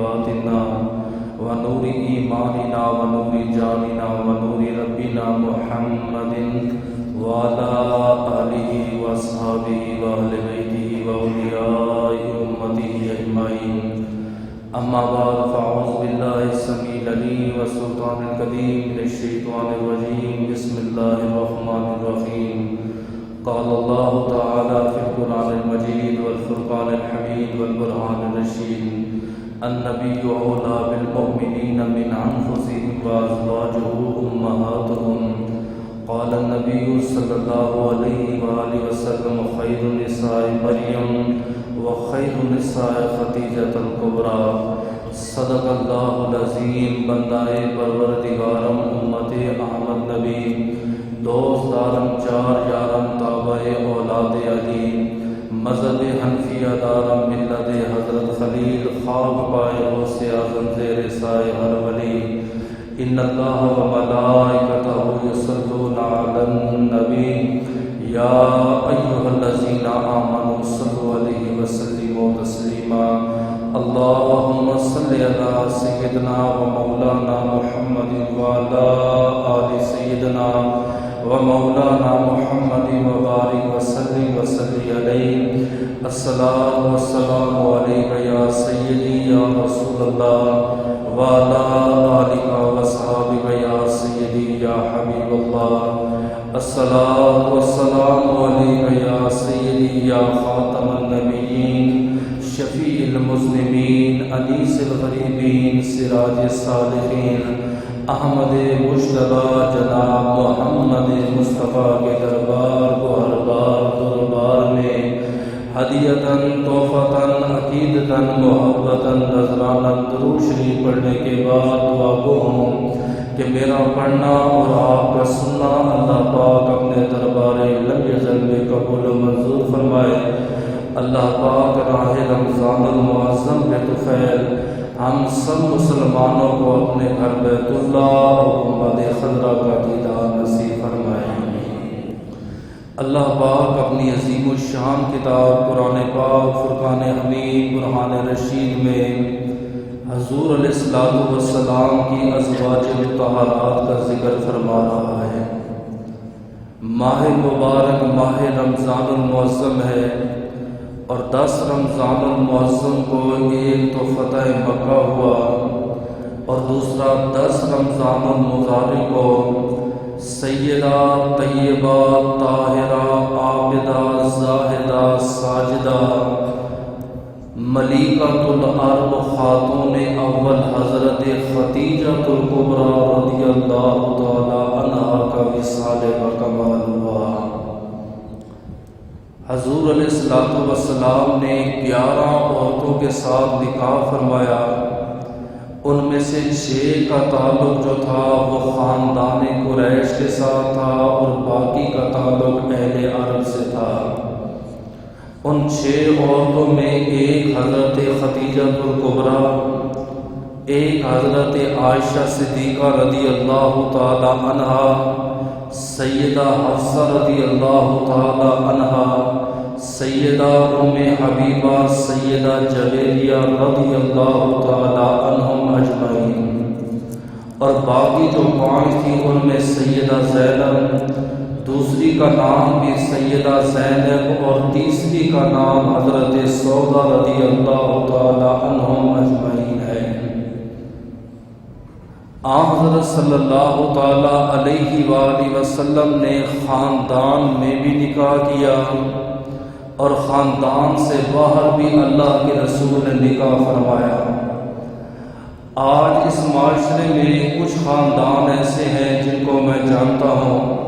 باطننا ونور ایماننا ونور جاننا ونور ربنا محمد وعلى آله وأصحابه وأهل بيته وأولياء أمته أجمعين أما بعد فأعوذ بالله السميع العليم والسلطان القديم من الشيطان الرجيم بسم الله الرحمن الرحيم قال الله تعالى في القرآن المجيد والفرقان الحميد والبرهان الرشيد النبي أولى بالمؤمنين من أنفسهم وأزواجه أمهاتهم قال النبي صلى الله عليه وآله وسلم خير النساء مريم وخير النساء خدیجة الكبرى صدق اللہ العظیم بندائے پروردگارم امت احمد نبی دوست دارم چار یارم تابع اولاد علی مذہب حنفیہ دارم ملت حضرت خلیل خواب پائے غوث اعظم زیر سائے ہر ولی ان اللہ و ملائکتہ یصلون علی النبی یا ایھا الذین آمنوا صلوا علیہ وسلموا تسلیما اللہم صل علی سیدنا و مولانا محمد وعلی آل سیدنا و مولانا محمد وبارک وسلم وصلی علیہ الصلاۃ والسلام علیک یا سیدی یا رسول اللہ وعلی آلک واصحابک یا سیدی یا حبیب اللہ الصلاۃ والسلام علیک یا سیدی یا خاتم النبیین شفیع المذنبین انیس الغریبین سراج الصالحین احمد مجتبی جناب محمد مصطفیٰ کے دربار کو ہر بار دربار میں ہدیتاً تحفتاً عقیدتاً محبتاً نذراناً درود شریف پڑھنے کے بعد دعا گو ہوں کہ میرا پڑھنا اور آپ کا سننا اللہ پاک اپنے دربار لم یزل میں قبول و منظور فرمائے۔ اللہ پاک راہ رمضان المعظم کے طفیل ہم سب مسلمانوں کو اپنے گھر بیت اللہ اور گنبد خضرا کا دیدار نصیب فرمائے۔ اللہ پاک اپنی عظیم الشان کتاب قرآن پاک فرقان حمید برہان رشید میں حضور علیہ السلام کی ازواج مطہرات کا ذکر فرما رہا ہے۔ ماہ مبارک ماہ رمضان المعظم ہے اور 10 رمضان المعظم کو ایک تو فتح مکہ ہوا اور دوسرا 10 رمضان المبارک کو سیدہ طیبہ طاہرہ عابدہ زاہدہ ساجدہ ملیکۃ الارض خاتون اول حضرت خدیجہ الکبریٰ رضی اللہ تعالی عنہا کا وصال بکمال ہوا۔ حضور علیہ السلام نے 11 عورتوں کے ساتھ نکاح فرمایا، ان میں سے 6 کا تعلق جو تھا وہ خاندان قریش کے ساتھ تھا اور باقی کا تعلق اہل عرب سے تھا۔ ان 6 عورتوں میں ایک حضرت خدیجہ الکبریٰ، ایک حضرت عائشہ صدیقہ رضی اللہ تعالی عنہا، سیدہ حفصہ رضی اللہ تعالی عنہا، سیدہ ام حبیبہ، سیدہ جویریہ رضی اللہ تعالی عنہم اجمعین، اور باقی جو 5 تھی ان میں سیدہ زینب، دوسری کا نام بھی سیدہ زینب اور تیسری کا نام حضرت سودا رضی اللہ تعالی عنہم اجمعین ہے۔ آن حضرت صلی اللہ تعالی علیہ وآلہ وسلم نے خاندان میں بھی نکاح کیا اور خاندان سے باہر بھی اللہ کے رسول نے نکاح فرمایا۔ آج اس معاشرے میں کچھ خاندان ایسے ہیں جن کو میں جانتا ہوں،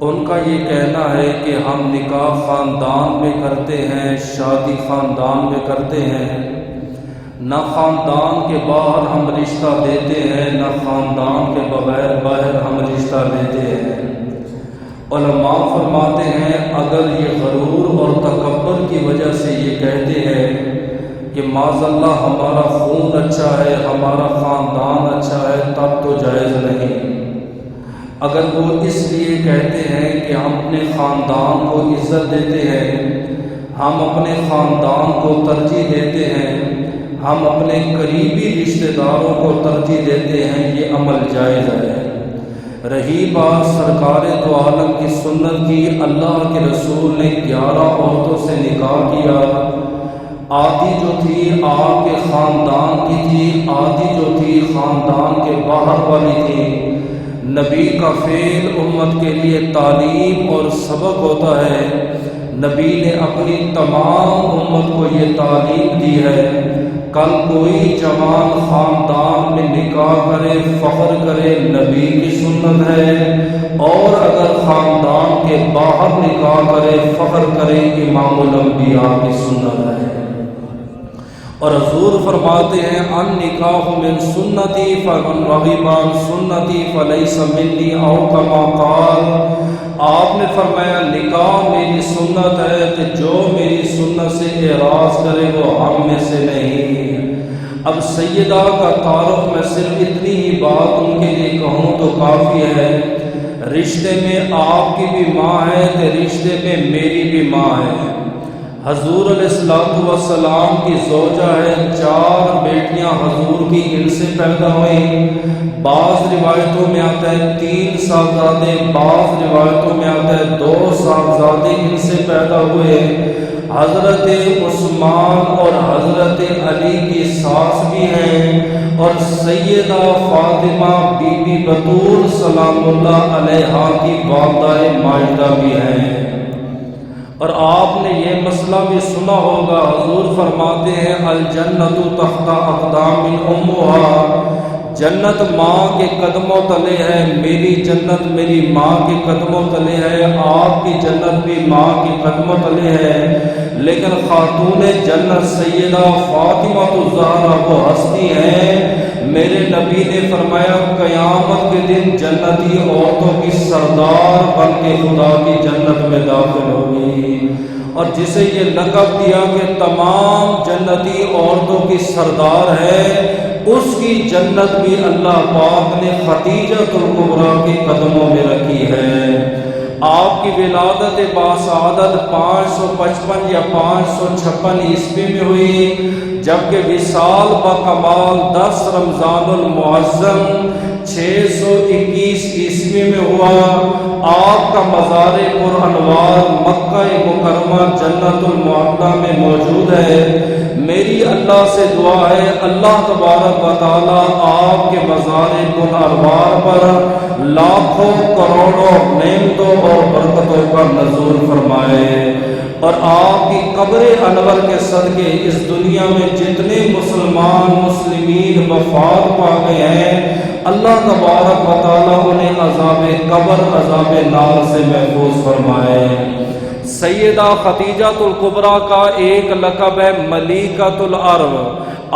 ان کا یہ کہنا ہے کہ ہم نکاح خاندان میں کرتے ہیں، شادی خاندان میں کرتے ہیں، نہ خاندان کے باہر ہم رشتہ دیتے ہیں، نہ خاندان کے بغیر باہر ہم رشتہ لیتے ہیں۔ علماء فرماتے ہیں اگر یہ غرور اور تکبر کی وجہ سے یہ کہتے ہیں کہ معاذ اللہ ہمارا خون اچھا ہے، ہمارا خاندان اچھا ہے، تب تو جائز نہیں۔ اگر وہ اس لیے کہتے ہیں کہ ہم اپنے خاندان کو عزت دیتے ہیں، ہم اپنے خاندان کو ترجیح دیتے ہیں، ہم اپنے قریبی رشتہ داروں کو ترجیح دیتے ہیں، یہ عمل جائز ہے۔ رہی بات سرکار دو عالم کی سنت کی، اللہ کے رسول نے 11 عورتوں سے نکاح کیا۔ آدھی جو تھی آپ کے خاندان کی تھی، آدھی جو تھی خاندان کے باہر والی تھی۔ نبی کا فعل امت کے لیے تعلیم اور سبق ہوتا ہے۔ نبی نے اپنی تمام امت کو یہ تعلیم دی ہے، کل کوئی جوان خاندان میں نکاح کرے، فخر کرے، نبی کی سنت ہے، اور اگر خاندان کے باہر نکاح کرے، فخر کرے، امام الانبیاء کی سنت ہے۔ اور حضور فرماتے ہیں ان نکاح من سنتی فمن رغب عن سنتی فلیس منی او کما قال۔ آپ نے فرمایا نکاح میری سنت ہے کہ جو میری سنت سے اعراض کرے وہ ہم میں سے نہیں۔ اب سیدہ کا تعارف میں صرف اتنی ہی بات ان کے لیے کہوں تو کافی ہے۔ رشتے میں آپ کی بھی ماں ہے تو رشتے میں میری بھی ماں ہے۔ حضور علیہ السلام کی زوجہ ہے، 4 بیٹیاں حضور کی ان سے پیدا ہوئیں۔ بعض روایتوں میں آتا ہے 3 صاحبزادے، بعض روایتوں میں آتا ہے 2 صاحبزادے ان سے پیدا ہوئے۔ حضرت عثمان اور حضرت علی کی ساس بھی ہیں، اور سیدہ فاطمہ بی بی بطول سلام اللہ علیہا کی والدہ ماجدہ بھی ہیں۔ اور آپ نے یہ مسئلہ بھی سنا ہوگا، حضور فرماتے ہیں الجنت تحت اقدام امہا، جنت ماں کے قدموں تلے ہے۔ میری جنت میری ماں کے قدموں تلے ہے، آپ کی جنت بھی ماں کے قدموں تلے ہے۔ لیکن خاتون جنت سیدہ فاطمہ الزہرا وہ ہستی ہیں، میرے نبی نے فرمایا قیامت کے دن جنتی عورتوں کی سردار بن کے خدا کی جنت میں داخل ہوگی۔ اور جسے یہ لقب دیا کہ تمام جنتی عورتوں کی سردار ہے، اس کی جنت بھی اللہ پاک نے خدیجہ الکبریٰ کے قدموں میں رکھی ہے۔ آپ کی ولادت باسعادت 555 یا 556 عیسوی میں ہوئی، جبکہ وصال بکمال 10 رمضان المعظم 621 عیسوی میں ہوا۔ آپ کا مزار پر انوار مکہ مکرمہ جنت المعطیٰ میں موجود ہے۔ میری اللہ سے دعا ہے اللہ تبارک و تعالیٰ آپ کے مزار پر انوار پر لاکھوں کروڑوں نعمتوں اور برکتوں کا نزول فرمائے، اور آپ کی قبر انور کے صدقے اس دنیا میں جتنے مسلمین وفات پا گئے ہیں، اللہ تبارک و تعالیٰ انہیں عذاب قبر عذاب نار سے محفوظ فرمائے۔ سیدہ خدیجہ الکبریٰ کا ایک لقب ہے ملیکۃ العرب۔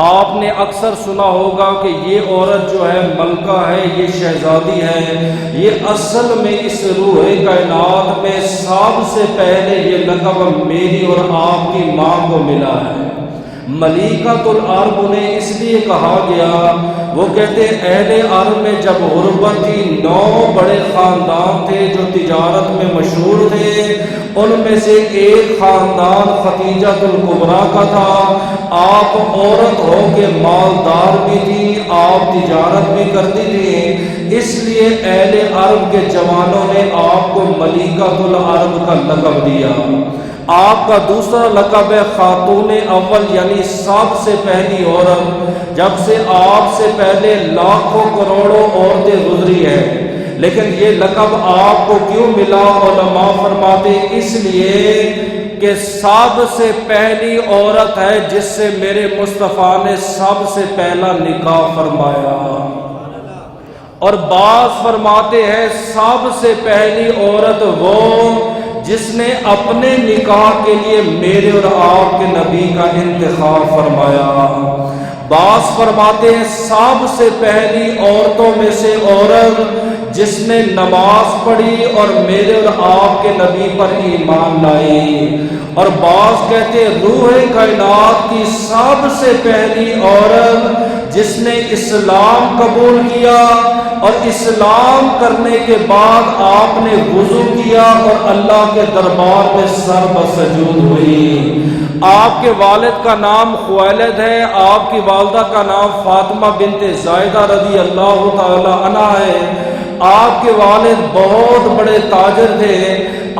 آپ نے اکثر سنا ہوگا کہ یہ عورت جو ہے ملکہ ہے، یہ شہزادی ہے۔ یہ اصل میں اس روح کائنات میں سب سے پہلے یہ لقب میری اور آپ کی ماں کو ملا ہے۔ ملیکۃ العرب انہیں اس لیے کہا گیا، وہ کہتے اہل عرب میں جب غربت تھی 9 بڑے خاندان تھے جو تجارت میں مشہور تھے، ان میں سے ایک خاندان خدیجہ الکبریٰ کا تھا۔ آپ عورت ہو کے مالدار بھی تھی، آپ تجارت بھی کرتی تھی، اس لیے اہل عرب کے جوانوں نے آپ کو ملیکۃ العرب کا لقب دیا۔ آپ کا دوسرا لقب ہے خاتون اول، یعنی سب سے پہلی عورت۔ جب سے آپ سے پہلے لاکھوں کروڑوں عورتیں گزری ہیں، لیکن یہ لقب آپ کو کیوں ملا؟ علماء فرماتے اس لیے کہ سب سے پہلی عورت ہے جس سے میرے مصطفیٰ نے سب سے پہلا نکاح فرمایا، اور بعض فرماتے ہیں سب سے پہلی عورت وہ جس نے اپنے نکاح کے لیے میرے اور آپ کے نبی کا انتخاب فرمایا۔ بعض فرماتے ہیں سب سے پہلی عورتوں میں سے عورت جس نے نماز پڑھی اور میرے اور آپ کے نبی پر ایمان لائی، اور بعض کہتے روح کائنات کی سب سے پہلی عورت جس نے اسلام قبول کیا اور اسلام کرنے کے بعد آپ نے وضو کیا اور اللہ کے دربار میں سر بسجود ہوئی۔ آپ کے والد کا نام خویلد ہے، آپ کی والدہ کا نام فاطمہ بنت زائدہ رضی اللہ تعالی عنہا ہے۔ آپ کے والد بہت بڑے تاجر تھے۔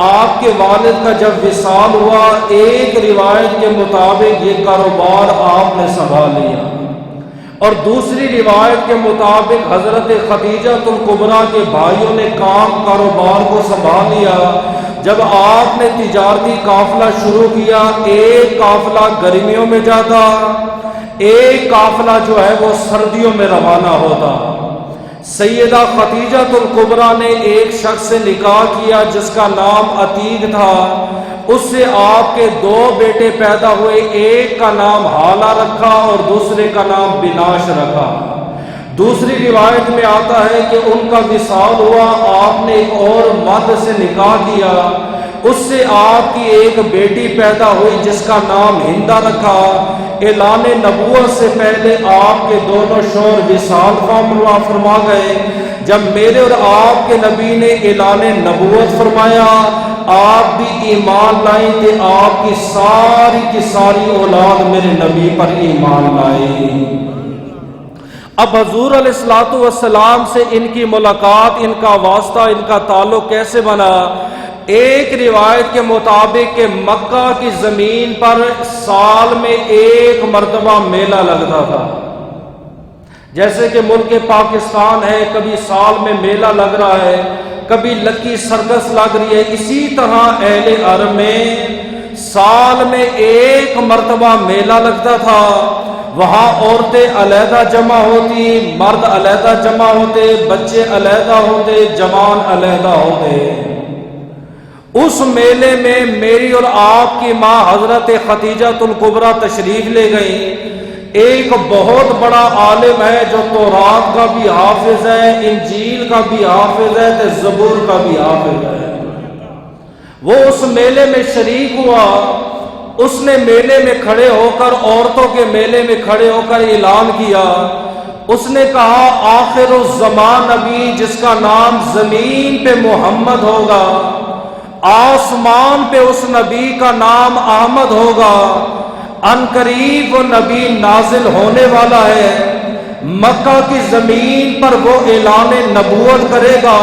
آپ کے والد کا جب وصال ہوا، ایک روایت کے مطابق یہ کاروبار آپ نے سنبھال لیا، اور دوسری روایت کے مطابق حضرت خدیجہ الکبریٰ کے بھائیوں نے کاروبار کو سنبھال لیا۔ جب آپ نے تجارتی قافلہ شروع کیا، ایک قافلہ گرمیوں میں جاتا، ایک قافلہ جو ہے وہ سردیوں میں روانہ ہوتا۔ سیدہ خدیجہ الکبریٰ نے ایک شخص سے نکاح کیا جس کا نام عتیق تھا۔ اس سے آپ کے 2 بیٹے پیدا ہوئے، ایک کا نام حالہ رکھا اور دوسرے کا نام بناش رکھا۔ دوسری روایت میں آتا ہے کہ ان کا وصال ہوا، آپ نے ایک اور مرد سے نکاح کیا، اس سے آپ کی ایک بیٹی پیدا ہوئی جس کا نام ہندہ رکھا۔ اعلان نبوت سے پہلے آپ کے دونوں شوہر وصال فرما گئے۔ جب میرے اور آپ کے نبی نے اعلان نبوت فرمایا، آپ بھی ایمان لائیں کہ آپ کی ساری اولاد میرے نبی پر ایمان لائے۔ اب حضور علیہ الصلوۃ والسلام سے ان کی ملاقات، ان کا واسطہ، ان کا تعلق کیسے بنا؟ ایک روایت کے مطابق کہ مکہ کی زمین پر سال میں ایک مرتبہ میلہ لگتا تھا۔ جیسے کہ ملک پاکستان ہے، کبھی سال میں میلہ لگ رہا ہے، کبھی لکی سرکس لگ رہی ہے، اسی طرح اہل عرب میں سال میں ایک مرتبہ میلہ لگتا تھا۔ وہاں عورتیں علیحدہ جمع ہوتی، مرد علیحدہ جمع ہوتے، بچے علیحدہ ہوتے، جوان علیحدہ ہوتے۔ اس میلے میں میری اور آپ کی ماں حضرت خدیجہ الکبریٰ تشریف لے گئیں۔ ایک بہت بڑا عالم ہے جو تورات کا بھی حافظ ہے، انجیل کا بھی حافظ ہے، تو زبور کا بھی حافظ ہے۔ وہ اس میلے میں شریک ہوا۔ اس نے میلے میں کھڑے ہو کر، عورتوں کے میلے میں کھڑے ہو کر اعلان کیا۔ اس نے کہا آخر الزمان نبی جس کا نام زمین پہ محمد ہوگا، آسمان پہ اس نبی کا نام احمد ہوگا، ان قریب وہ نبی نازل ہونے والا ہے، مکہ کی زمین پر وہ اعلان نبوت کرے گا،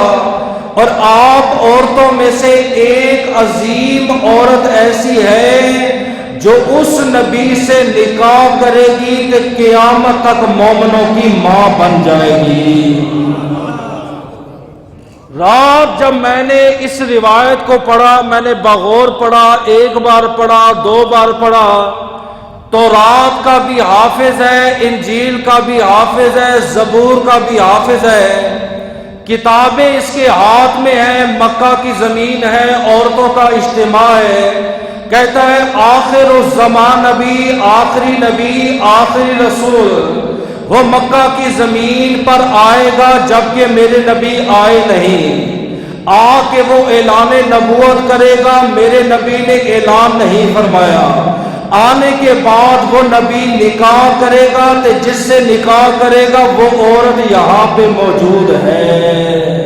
اور آپ عورتوں میں سے ایک عظیم عورت ایسی ہے جو اس نبی سے نکاح کرے گی کہ قیامت تک مومنوں کی ماں بن جائے گی۔ رات جب میں نے اس روایت کو پڑھا، میں نے بغور پڑھا، ایک بار پڑھا، 2 بار پڑھا، تورات کا بھی حافظ ہے، انجیل کا بھی حافظ ہے، زبور کا بھی حافظ ہے، کتابیں اس کے ہاتھ میں ہیں، مکہ کی زمین ہے، عورتوں کا اجتماع ہے۔ کہتا ہے آخر الزمان نبی، آخری نبی، آخری رسول وہ مکہ کی زمین پر آئے گا جبکہ میرے نبی آئے نہیں، آ کے وہ اعلان نبوت کرے گا، میرے نبی نے اعلان نہیں فرمایا۔ آنے کے بعد وہ نبی نکاح کرے گا، تو جس سے نکاح کرے گا وہ عورت یہاں پہ موجود ہے۔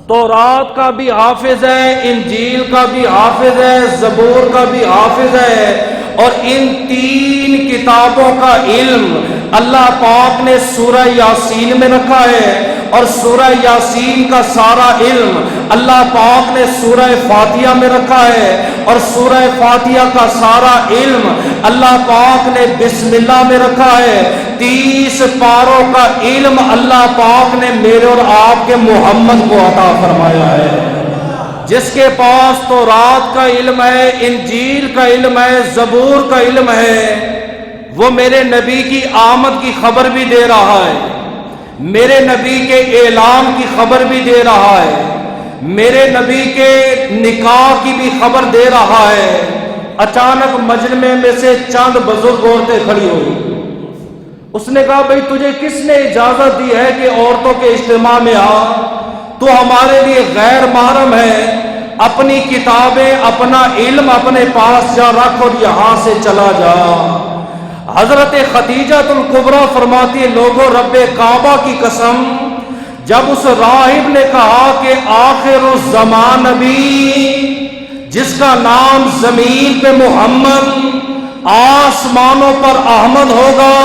تورات کا بھی حافظ ہے، انجیل کا بھی حافظ ہے، زبور کا بھی حافظ ہے، اور ان 3 کتابوں کا علم اللہ پاک نے سورہ یاسین میں رکھا ہے، اور سورہ یاسین کا سارا علم اللہ پاک نے سورہ فاتحہ میں رکھا ہے، اور سورہ فاتحہ کا سارا علم اللہ پاک نے بسم اللہ میں رکھا ہے۔ 30 پاروں کا علم اللہ پاک نے میرے اور آپ کے محمد کو عطا فرمایا ہے۔ جس کے پاس تورات کا علم ہے، انجیل کا علم ہے، زبور کا علم ہے، وہ میرے نبی کی آمد کی خبر بھی دے رہا ہے، میرے نبی کے اعلان کی خبر بھی دے رہا ہے، میرے نبی کے نکاح کی بھی خبر دے رہا ہے۔ اچانک مجمع میں سے چند بزرگ عورتیں کھڑی ہوئی۔ اس نے کہا بھئی تجھے کس نے اجازت دی ہے کہ عورتوں کے اجتماع میں آ؟ تو ہمارے لیے غیر محرم ہے، اپنی کتابیں، اپنا علم اپنے پاس جا رکھ اور یہاں سے چلا جا۔ حضرت خدیجہ الکبریٰ فرماتی ہے لوگوں رب کعبہ کی قسم جب اس راہب نے کہا کہ آخر الزمان نبی جس کا نام زمین پہ محمد آسمانوں پر احمد ہوگا،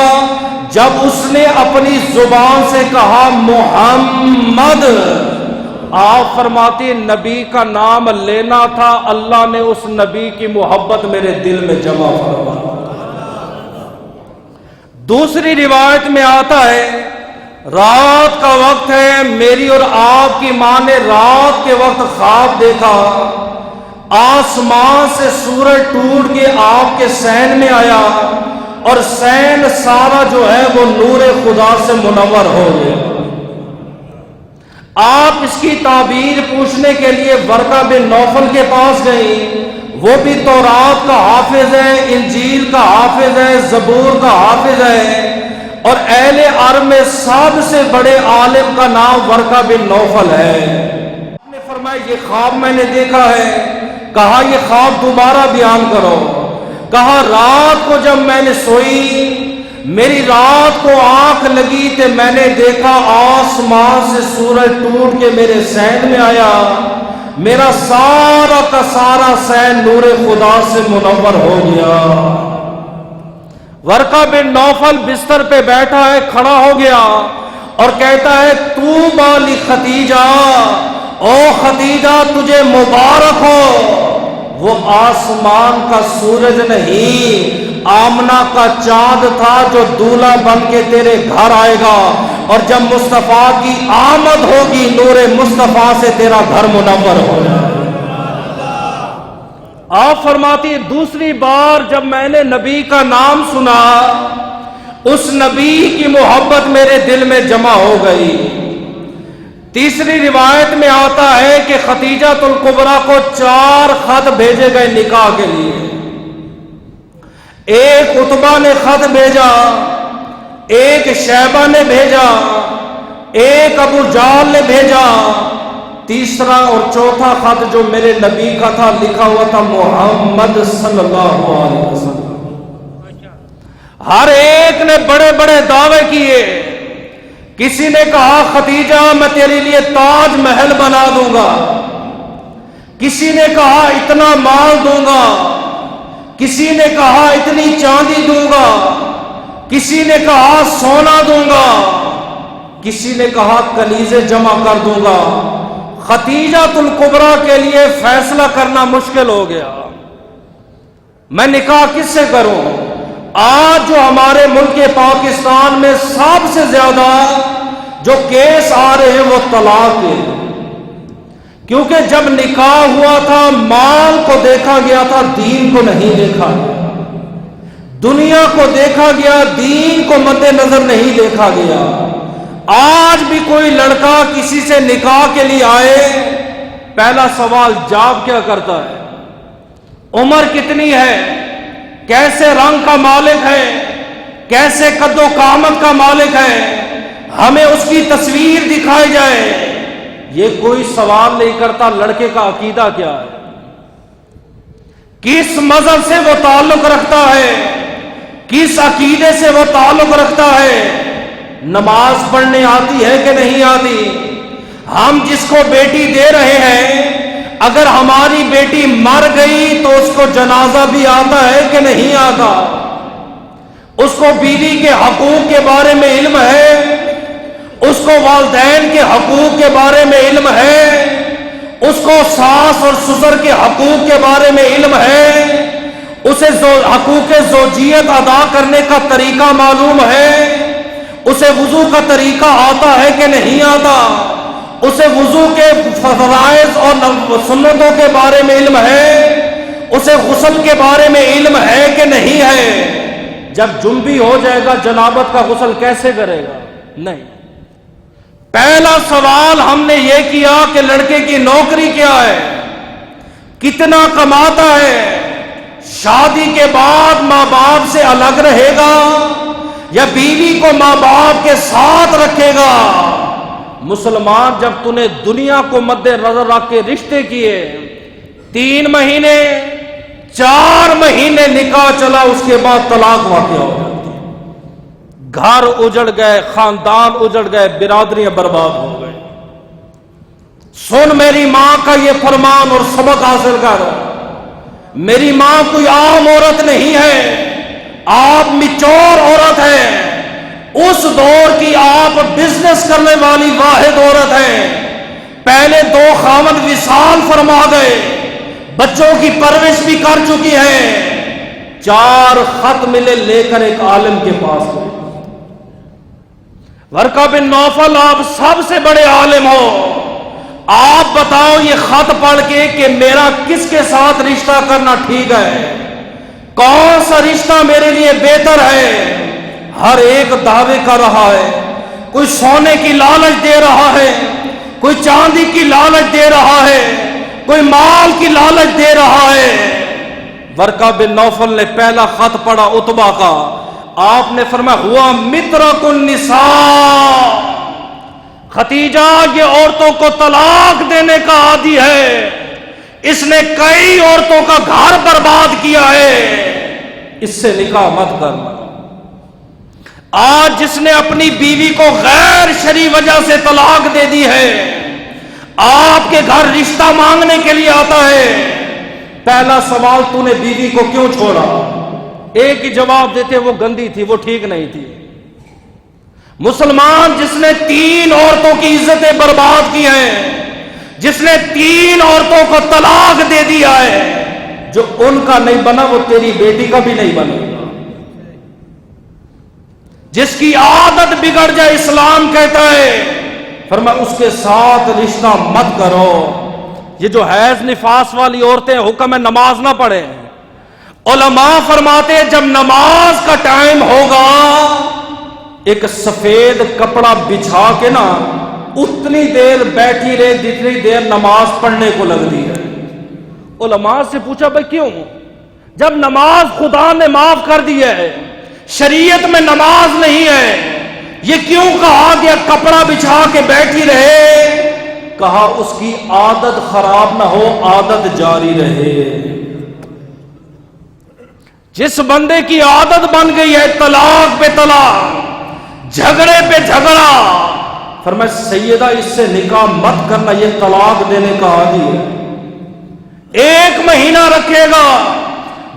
جب اس نے اپنی زبان سے کہا محمد، آپ فرماتی نبی کا نام لینا تھا، اللہ نے اس نبی کی محبت میرے دل میں جمع فرما۔ دوسری روایت میں آتا ہے رات کا وقت ہے، میری اور آپ کی ماں نے رات کے وقت خواب دیکھا، آسمان سے سورج ٹوٹ کے آپ کے سین میں آیا اور سین سارا جو ہے وہ نور خدا سے منور ہو گیا۔ آپ اس کی تعبیر پوچھنے کے لیے ورقہ بن نوفل کے پاس گئی، وہ بھی تورات کا حافظ ہے، انجیل کا حافظ ہے، زبور کا حافظ ہے، اور اہل عرب میں سب سے بڑے عالم کا نام ورقہ بن نوفل ہے۔ آپ نے فرمایا یہ خواب میں نے دیکھا ہے، کہا یہ خواب دوبارہ بیان کرو، کہا رات کو جب میں نے سوئی، میری رات کو آنکھ لگی تو میں نے دیکھا آسمان سے سورج ٹوٹ کے میرے سین میں آیا، میرا سارا کا سارا سین نور خدا سے منور ہو گیا۔ ورقہ بن نوفل بستر پہ بیٹھا ہے، کھڑا ہو گیا اور کہتا ہے طوبی لخدیجہ، او خدیجہ تجھے مبارک ہو، وہ آسمان کا سورج نہیں آمنہ کا چاند تھا جو دولہا بن کے تیرے گھر آئے گا، اور جب مصطفیٰ کی آمد ہوگی نور مصطفیٰ سے تیرا گھر منور ہو جائے۔ آپ فرماتی دوسری بار جب میں نے نبی کا نام سنا، اس نبی کی محبت میرے دل میں جمع ہو گئی۔ تیسری روایت میں آتا ہے کہ خدیجہ الکبریٰ کو 4 خط بھیجے گئے نکاح کے لیے۔ ایک عتبہ نے خط بھیجا، ایک شیبہ نے بھیجا، ایک ابو جہل نے بھیجا، تیسرا اور چوتھا خط جو میرے نبی کا تھا لکھا ہوا تھا محمد صلی اللہ علیہ وسلم۔ ہر ایک نے بڑے بڑے دعوے کیے، کسی نے کہا خدیجہ میں تیرے لیے تاج محل بنا دوں گا، کسی نے کہا اتنا مال دوں گا، کسی نے کہا اتنی چاندی دوں گا، کسی نے کہا سونا دوں گا، کسی نے کہا کنیزیں جمع کر دوں گا۔ خدیجہ الکبریٰ کے لیے فیصلہ کرنا مشکل ہو گیا، میں نکاح کس سے کروں؟ آج جو ہمارے ملک پاکستان میں سب سے زیادہ جو کیس آ رہے ہیں وہ طلاق کے، کیونکہ جب نکاح ہوا تھا مال کو دیکھا گیا تھا، دین کو نہیں دیکھا گیا، دنیا کو دیکھا گیا، دین کو مد نظر نہیں دیکھا گیا۔ آج بھی کوئی لڑکا کسی سے نکاح کے لیے آئے، پہلا سوال جاب کیا کرتا ہے، عمر کتنی ہے، کیسے رنگ کا مالک ہے، کیسے قد و قامت کا مالک ہے، ہمیں اس کی تصویر دکھائی جائے۔ یہ کوئی سوال نہیں کرتا لڑکے کا عقیدہ کیا ہے، کس مذہب سے وہ تعلق رکھتا ہے، کس عقیدے سے وہ تعلق رکھتا ہے، نماز پڑھنے آتی ہے کہ نہیں آتی۔ ہم جس کو بیٹی دے رہے ہیں، اگر ہماری بیٹی مر گئی تو اس کو جنازہ بھی آتا ہے کہ نہیں آتا، اس کو بیوی کے حقوق کے بارے میں علم ہے، اس کو والدین کے حقوق کے بارے میں علم ہے، اس کو ساس اور سسر کے حقوق کے بارے میں علم ہے، اسے حقوق زوجیت ادا کرنے کا طریقہ معلوم ہے، اسے وضو کا طریقہ آتا ہے کہ نہیں آتا، اسے وضو کے فرائض اور سنتوں کے بارے میں علم ہے، اسے غسل کے بارے میں علم ہے کہ نہیں ہے۔ جب جنبی ہو جائے گا جنابت کا غسل کیسے کرے گا؟ نہیں۔ پہلا سوال ہم نے یہ کیا کہ لڑکے کی نوکری کیا ہے، کتنا کماتا ہے، شادی کے بعد ماں باپ سے الگ رہے گا یا بیوی کو ماں باپ کے ساتھ رکھے گا۔ مسلمان جب تُنے دنیا کو مد نظر رکھ کے رشتے کیے، 3 مہینے 4 مہینے نکاح چلا، اس کے بعد طلاق واقع ہو جاتی، گھر اجڑ گئے، خاندان اجڑ گئے، برادریاں برباد ہو گئے۔ سن میری ماں کا یہ فرمان اور سبق حاصل کر، میری ماں کوئی عام عورت نہیں ہے، آپ میچور عورت ہے، اس دور کی آپ بزنس کرنے والی واحد عورت ہے۔ پہلے 2 خاوند وصال فرما گئے، بچوں کی پرورش بھی کر چکی ہے، 4 خط ملے لے کر ایک عالم کے پاس گئے۔ ورقہ بن نوفل آپ سب سے بڑے عالم ہو، آپ بتاؤ یہ خط پڑھ کے کہ میرا کس کے ساتھ رشتہ کرنا ٹھیک ہے، کون سا رشتہ میرے لیے بہتر ہے؟ ہر ایک دعوے کر رہا ہے، کوئی سونے کی لالچ دے رہا ہے، کوئی چاندی کی لالچ دے رہا ہے، کوئی مال کی لالچ دے رہا ہے۔ ورقہ بن نوفل نے پہلا خط پڑھا عتبہ کا، آپ نے فرمایا ہوا مترک النساء، ختیجہ یہ عورتوں کو طلاق دینے کا عادی ہے، اس نے کئی عورتوں کا گھر برباد کیا ہے، اس سے نکاح مت کرنا۔ آج جس نے اپنی بیوی کو غیر شرعی وجہ سے طلاق دے دی ہے، آپ کے گھر رشتہ مانگنے کے لیے آتا ہے، پہلا سوال تو نے بیوی کو کیوں چھوڑا؟ ایک ہی جواب دیتے وہ گندی تھی، وہ ٹھیک نہیں تھی۔ مسلمان جس نے 3 عورتوں کی عزتیں برباد کی ہیں، جس نے 3 عورتوں کو طلاق دے دیا ہے، جو ان کا نہیں بنا وہ تیری بیٹی کا بھی نہیں بنے گا۔ جس کی عادت بگڑ جائے اسلام کہتا ہے فرمایا اس کے ساتھ رشتہ مت کرو۔ یہ جو حیض نفاس والی عورتیں حکم ہے نماز نہ پڑھیں، علماء فرماتے جب نماز کا ٹائم ہوگا ایک سفید کپڑا بچھا کے نا اتنی دیر بیٹھی رہے جتنی دیر نماز پڑھنے کو لگتی ہے۔ علماء سے پوچھا بھائی کیوں؟ جب نماز خدا نے معاف کر دی ہے، شریعت میں نماز نہیں ہے، یہ کیوں کہا گیا کپڑا بچھا کے بیٹھی رہے؟ کہا اس کی عادت خراب نہ ہو، عادت جاری رہے۔ جس بندے کی عادت بن گئی ہے طلاق پہ طلاق، جھگڑے پہ جھگڑا، فرمایا سیدہ اس سے نکاح مت کرنا، یہ طلاق دینے کا عادی ہے۔ 1 مہینہ رکھے گا،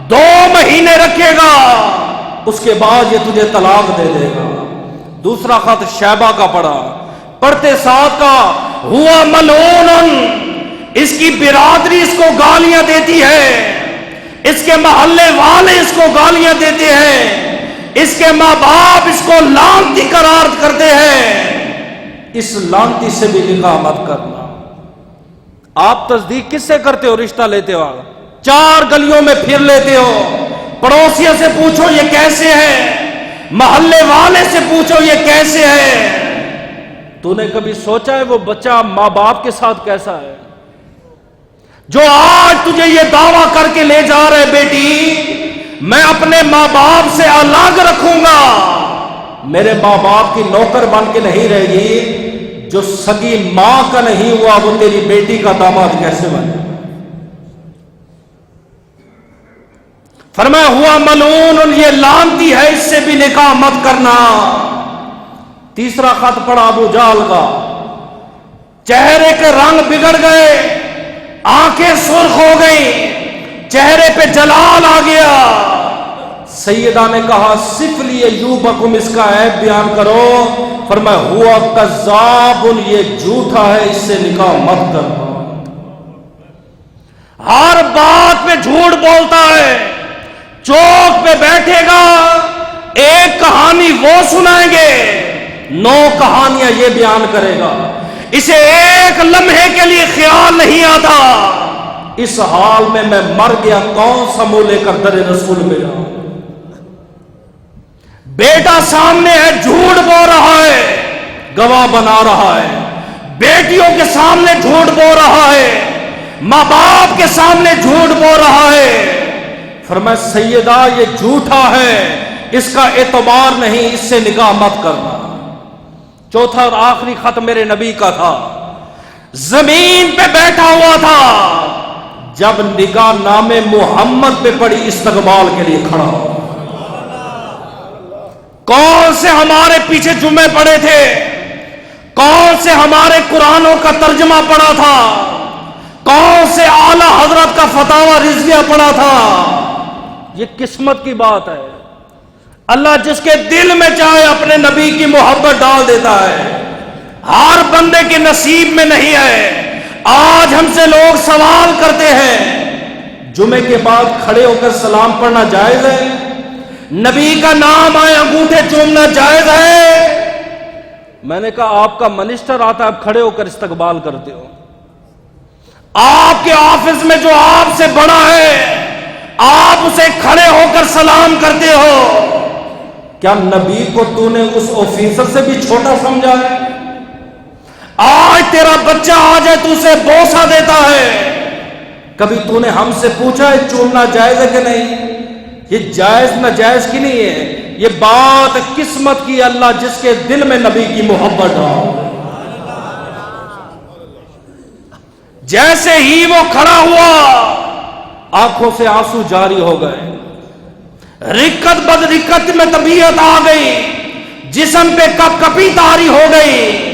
2 مہینے رکھے گا، اس کے بعد یہ تجھے طلاق دے دے گا۔ دوسرا خط شیبہ کا پڑھا، پڑھتے ساتھ کا ہوا ملعون، اس کی برادری اس کو گالیاں دیتی ہے، اس کے محلے والے اس کو گالیاں دیتے ہیں، اس کے ماں باپ اس کو لعنتی قرار کرتے ہیں، اس لعنتی سے بھی نکاح مت کرنا۔ آپ تصدیق کس سے کرتے ہو؟ رشتہ لیتے ہو 4 گلیوں میں پھر لیتے ہو، پڑوسیوں سے پوچھو یہ کیسے ہے، محلے والے سے پوچھو یہ کیسے ہے۔ تو نے کبھی سوچا ہے وہ بچہ ماں باپ کے ساتھ کیسا ہے؟ جو آج تجھے یہ دعویٰ کر کے لے جا رہے بیٹی میں اپنے ماں باپ سے الگ رکھوں گا، میرے ماں باپ کی نوکر بن کے نہیں رہے گی، جو سگی ماں کا نہیں ہوا وہ تیری بیٹی کا داماد کیسے بنے؟ فرمایا ہوا ملعون، یہ لعنتی ہے، اس سے بھی نکاح مت کرنا۔ تیسرا خط پڑھا ابو جہل کا، چہرے کے رنگ بگڑ گئے، آنکھیں سرخ ہو گئی، چہرے پہ جلال آ گیا۔ سیدہ نے کہا صف لی ایوبکم، اس کا عیب بیان کرو۔ فرمایا ہوا کذاب، یہ جھوٹا ہے، اس سے نکاح مت کرنا۔ ہر بات پہ جھوٹ بولتا ہے، چوک پہ بیٹھے گا 1 کہانی وہ سنائیں گے، 9 کہانیاں یہ بیان کرے گا، اسے 1 لمحے کے لیے خیال نہیں آتا اس حال میں مر گیا کون سا منہ لے کر در رسول میں جاؤں۔ بیٹا سامنے ہے جھوٹ بول رہا ہے، گواہ بنا رہا ہے، بیٹیوں کے سامنے جھوٹ بول رہا ہے، ماں باپ کے سامنے جھوٹ بول رہا ہے۔ فرمایا سیدہ یہ جھوٹا ہے، اس کا اعتبار نہیں، اس سے نکاح مت کرنا۔ چوتھا اور آخری خط میرے نبی کا تھا، زمین پہ بیٹھا ہوا تھا، جب نگاہ نامے محمد پہ پڑی استقبال کے لیے کھڑا ہو۔ کون سے ہمارے پیچھے جمعے پڑے تھے، کون سے ہمارے قرآنوں کا ترجمہ پڑھا تھا، کون سے اعلی حضرت کا فتاوی رضویہ پڑھا تھا۔ یہ قسمت کی بات ہے۔ اللہ جس کے دل میں چاہے اپنے نبی کی محبت ڈال دیتا ہے، ہر بندے کے نصیب میں نہیں ہے۔ آج ہم سے لوگ سوال کرتے ہیں جمعے کے بعد کھڑے ہو کر سلام پڑھنا جائز ہے؟ نبی کا نام آئے انگوٹھے چومنا جائز ہے؟ میں نے کہا آپ کا منسٹر آتا ہے، آپ کھڑے ہو کر استقبال کرتے ہو۔ آپ کے آفس میں جو آپ سے بڑا ہے آپ اسے کھڑے ہو کر سلام کرتے ہو۔ کیا نبی کو تو نے اس آفیسر سے بھی چھوٹا سمجھا ہے؟ آج تیرا بچہ آ جائے تو اسے بوسہ دیتا ہے، کبھی تو نے ہم سے پوچھا ہے چومنا جائز ہے کہ نہیں؟ یہ جائز ناجائز کی نہیں ہے، یہ بات قسمت کی۔ اللہ جس کے دل میں نبی کی محبت ڈال، جیسے ہی وہ کھڑا ہوا آنکھوں سے آنسو جاری ہو گئے، رکت بد رکت میں طبیعت آ گئی، جسم پہ کپ کپی طاری ہو گئی۔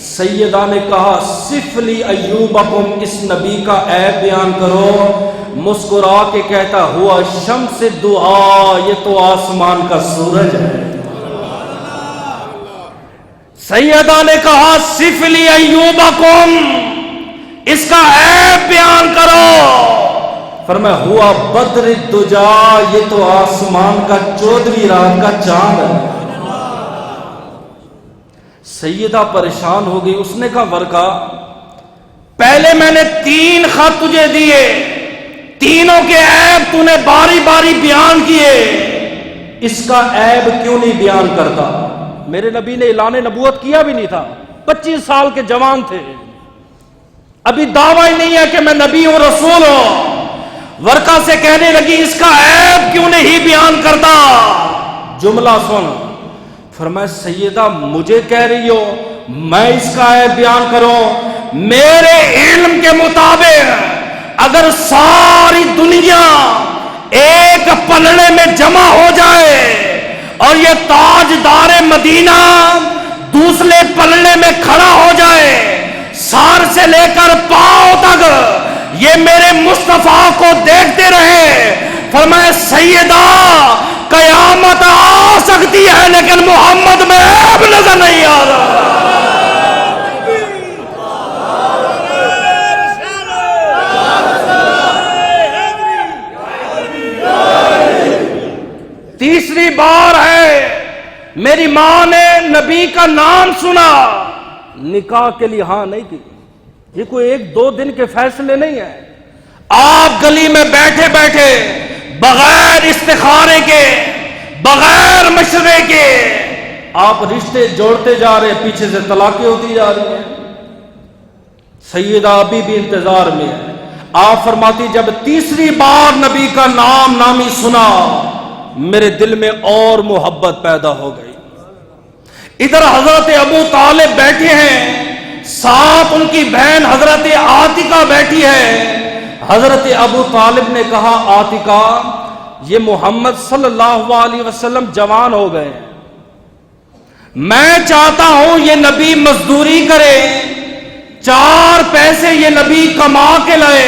سیدہ نے کہا صف لی ایوبکم، اس نبی کا عیب بیان کرو۔ مسکرا کے کہتا ہوا شمس دعا، یہ تو آسمان کا سورج ہے۔ سیدہ نے کہا صف لی ایوبکم، اس کا عیب بیان کرو۔ فرمایا ہوا بدر الدجا، یہ تو آسمان کا 14ویں رات کا چاند ہے۔ سیدہ پریشان ہو گئی، اس نے کہا ورقہ پہلے میں نے 3 خط تجھے دیے، تینوں کے عیب تو نے باری باری بیان کیے، اس کا عیب کیوں نہیں بیان کرتا؟ میرے نبی نے اعلان نبوت کیا بھی نہیں تھا، 25 سال کے جوان تھے، ابھی دعویٰ ہی نہیں ہے کہ میں نبی ہوں رسول ہوں۔ ورقہ سے کہنے لگی اس کا عیب کیوں نہیں بیان کرتا؟ جملہ سن، فرمایا سیدہ مجھے کہہ رہی ہو میں اس کا عیب بیان کروں؟ میرے علم کے مطابق اگر ساری دنیا ایک پلڑے میں جمع ہو جائے اور یہ تاجدار مدینہ دوسرے پلڑے میں کھڑا ہو جائے، سار سے لے کر پاؤں تک یہ میرے مصطفیٰ کو دیکھتے رہے، فرمایا سیدہ قیامت آ سکتی ہے لیکن محمد میں عیب نظر نہیں آ رہا۔ تیسری بار ہے میری ماں نے نبی کا نام سنا، نکاح کے لیے ہاں نہیں کی۔ یہ کوئی 1-2 دن کے فیصلے نہیں ہیں۔ آپ گلی میں بیٹھے بیٹھے بغیر استخارے کے، بغیر مشورے کے آپ رشتے جوڑتے جا رہے، پیچھے سے طلاقیں ہوتی جا رہی ہیں۔ سیدہ ابھی بھی انتظار میں ہے۔ آپ فرماتی جب تیسری بار نبی کا نام نامی سنا میرے دل میں اور محبت پیدا ہو گئی۔ ادھر حضرت ابو طالب بیٹھے ہیں، ساتھ ان کی بہن حضرت عاتقہ بیٹھی ہے۔ حضرت ابو طالب نے کہا عاتقہ یہ محمد صلی اللہ علیہ وسلم جوان ہو گئے، میں چاہتا ہوں یہ نبی مزدوری کرے، 4 پیسے یہ نبی کما کے لائے،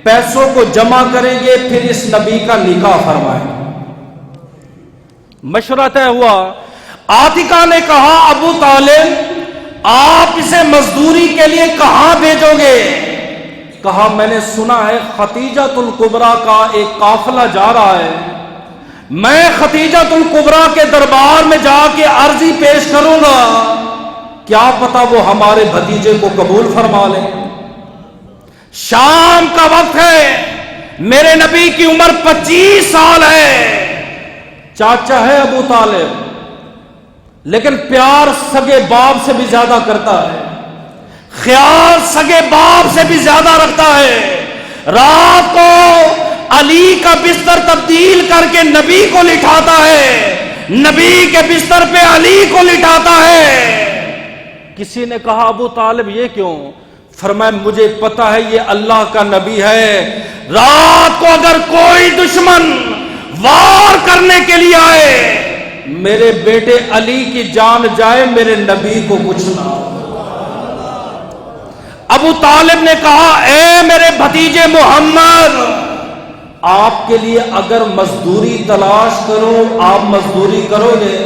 پیسوں کو جمع کریں گے پھر اس نبی کا نکاح فرمائیں۔ مشورہ طے ہوا۔ عاتقہ نے کہا ابو طالب آپ اسے مزدوری کے لیے کہاں بھیجو گے؟ کہا میں نے سنا ہے ختیجۃ الکبریٰ کا ایک قافلہ جا رہا ہے، میں ختیجۃ الکبریٰ کے دربار میں جا کے عرضی پیش کروں گا، کیا پتا وہ ہمارے بھتیجے کو قبول فرما لیں۔ شام کا وقت ہے، میرے نبی کی عمر 25 سال ہے، چاچا ہے ابو طالب لیکن پیار سگے باپ سے بھی زیادہ کرتا ہے، خیال سگے باپ سے بھی زیادہ رکھتا ہے۔ رات کو علی کا بستر تبدیل کر کے نبی کو لٹھاتا ہے، نبی کے بستر پہ علی کو لٹھاتا ہے۔ کسی نے کہا ابو طالب یہ کیوں؟ فرمایا مجھے پتا ہے یہ اللہ کا نبی ہے، رات کو اگر کوئی دشمن وار کرنے کے لیے آئے میرے بیٹے علی کی جان جائے میرے نبی کو کچھ نہ ہو۔ ابو طالب نے کہا اے میرے بھتیجے محمد، آپ کے لیے اگر مزدوری تلاش کرو آپ مزدوری کرو گے؟